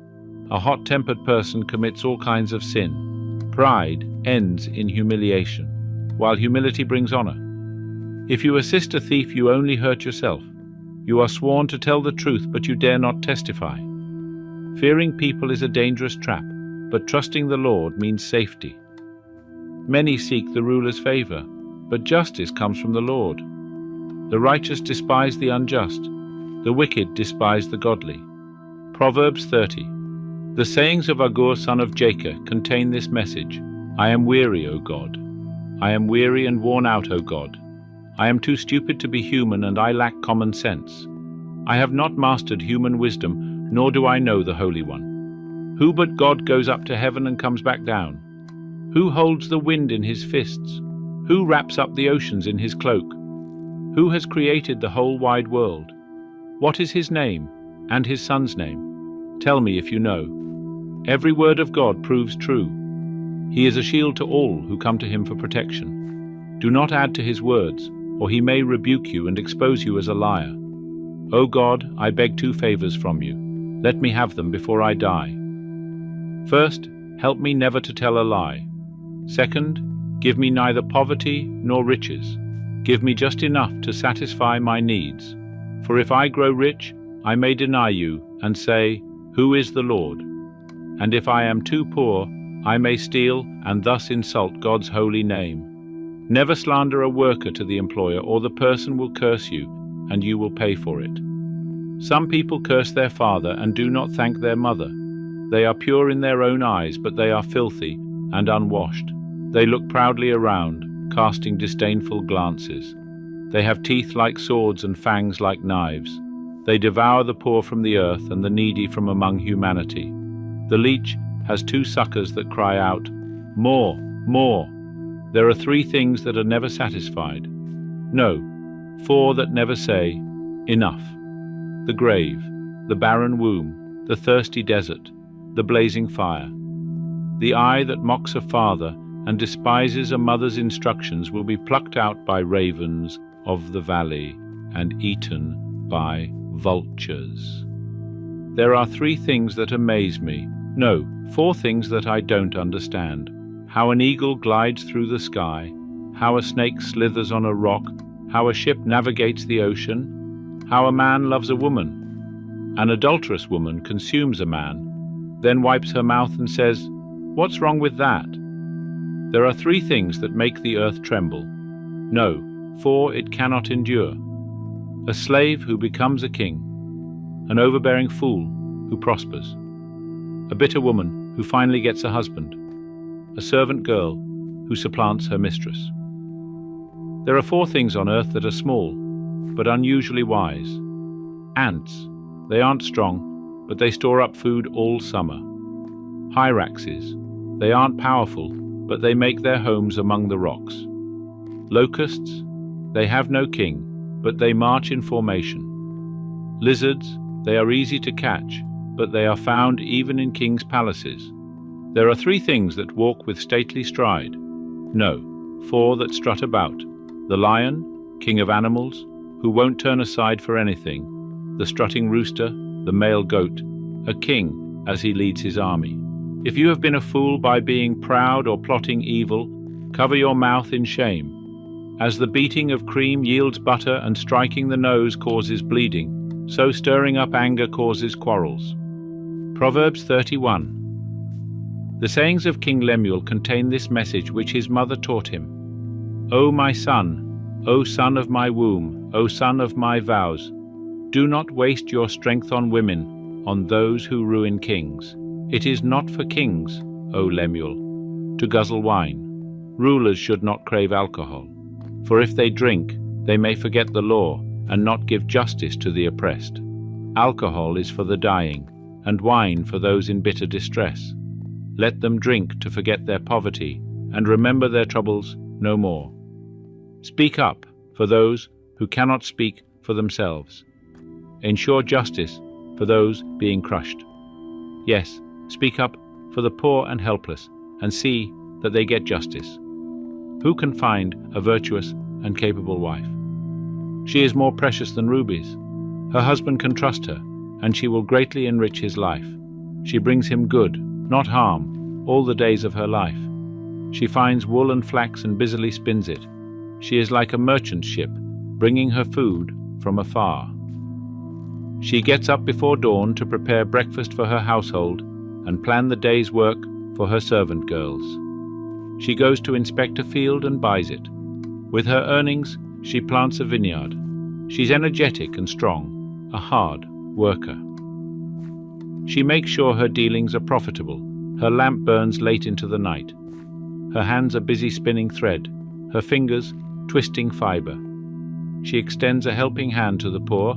A hot-tempered person commits all kinds of sin. Pride ends in humiliation, while humility brings honor. If you assist a thief, you only hurt yourself. You are sworn to tell the truth, but you dare not testify. Fearing people is a dangerous trap, but trusting the Lord means safety. Many seek the ruler's favor, but justice comes from the Lord. The righteous despise the unjust. The wicked despise the godly. Proverbs 30. The sayings of Agur son of Jacob contain this message: I am weary, O God. I am weary and worn out, O God. I am too stupid to be human, and I lack common sense. I have not mastered human wisdom, nor do I know the Holy One. Who but God goes up to heaven and comes back down? Who holds the wind in his fists? Who wraps up the oceans in his cloak? Who has created the whole wide world? What is his name, and his son's name? Tell me if you know. Every word of God proves true. He is a shield to all who come to him for protection. Do not add to his words, or he may rebuke you and expose you as a liar. O God, I beg 2 favors from you. Let me have them before I die. First, help me never to tell a lie. Second, give me neither poverty nor riches. Give me just enough to satisfy my needs. For if I grow rich, I may deny you and say, Who is the Lord? And if I am too poor, I may steal and thus insult God's holy name. Never slander a worker to the employer, or the person will curse you, and you will pay for it. Some people curse their father and do not thank their mother. They are pure in their own eyes, but they are filthy and unwashed. They look proudly around, casting disdainful glances. They have teeth like swords and fangs like knives. They devour the poor from the earth and the needy from among humanity. The leech has 2 suckers that cry out, More, more. There are 3 things that are never satisfied. No, 4 that never say, Enough. The grave, the barren womb, the thirsty desert, the blazing fire. The eye that mocks a father and despises a mother's instructions will be plucked out by ravens of the valley and eaten by vultures. There are 3 things that amaze me. No, 4 things that I don't understand. How an eagle glides through the sky, how a snake slithers on a rock, how a ship navigates the ocean, how a man loves a woman. An adulterous woman consumes a man, then wipes her mouth and says, What's wrong with that? There are 3 things that make the earth tremble. No, 4 it cannot endure. A slave who becomes a king, an overbearing fool who prospers, a bitter woman who finally gets a husband, a servant girl who supplants her mistress. There are 4 things on earth that are small, but unusually wise. Ants. They aren't strong, but they store up food all summer. Hyraxes. They aren't powerful, but they make their homes among the rocks. Locusts. They have no king, but they march in formation. Lizards. They are easy to catch, but they are found even in kings' palaces. There are 3 things that walk with stately stride. No, 4 that strut about. The lion, king of animals, who won't turn aside for anything. The strutting rooster, the male goat, a king as he leads his army. If you have been a fool by being proud or plotting evil, cover your mouth in shame. As the beating of cream yields butter and striking the nose causes bleeding, so stirring up anger causes quarrels. Proverbs 31. The sayings of King Lemuel contain this message which his mother taught him. O my son, O son of my womb, O son of my vows, do not waste your strength on women, on those who ruin kings. It is not for kings, O Lemuel, to guzzle wine. Rulers should not crave alcohol, for if they drink, they may forget the law and not give justice to the oppressed. Alcohol is for the dying, and wine for those in bitter distress. Let them drink to forget their poverty, and remember their troubles no more. Speak up for those who cannot speak for themselves. Ensure justice for those being crushed. Yes, speak up for the poor and helpless, and see that they get justice. Who can find a virtuous and capable wife? She is more precious than rubies. Her husband can trust her, and she will greatly enrich his life. She brings him good, not harm, all the days of her life. She finds wool and flax and busily spins it. She is like a merchant ship, bringing her food from afar. She gets up before dawn to prepare breakfast for her household and plan the day's work for her servant girls. She goes to inspect a field and buys it. With her earnings, she plants a vineyard. She's energetic and strong, a hard worker. She makes sure her dealings are profitable. Her lamp burns late into the night. Her hands are busy spinning thread, her fingers twisting fiber. She extends a helping hand to the poor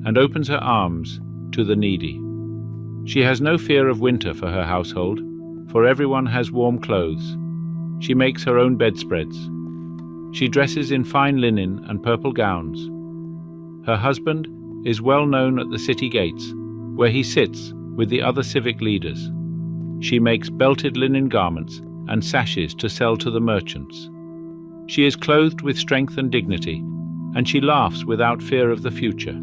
and opens her arms to the needy. She has no fear of winter for her household, for everyone has warm clothes. She makes her own bedspreads. She dresses in fine linen and purple gowns. Her husband is well known at the city gates, where he sits with the other civic leaders. She makes belted linen garments and sashes to sell to the merchants. She is clothed with strength and dignity, and she laughs without fear of the future.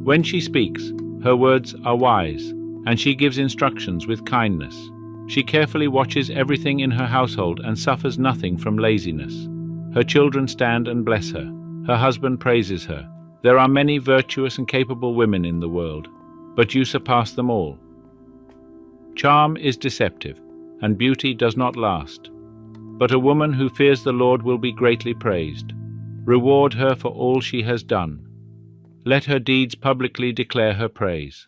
When she speaks, her words are wise, and she gives instructions with kindness. She carefully watches everything in her household and suffers nothing from laziness. Her children stand and bless her. Her husband praises her. There are many virtuous and capable women in the world, but you surpass them all. Charm is deceptive, and beauty does not last. But a woman who fears the Lord will be greatly praised. Reward her for all she has done. Let her deeds publicly declare her praise.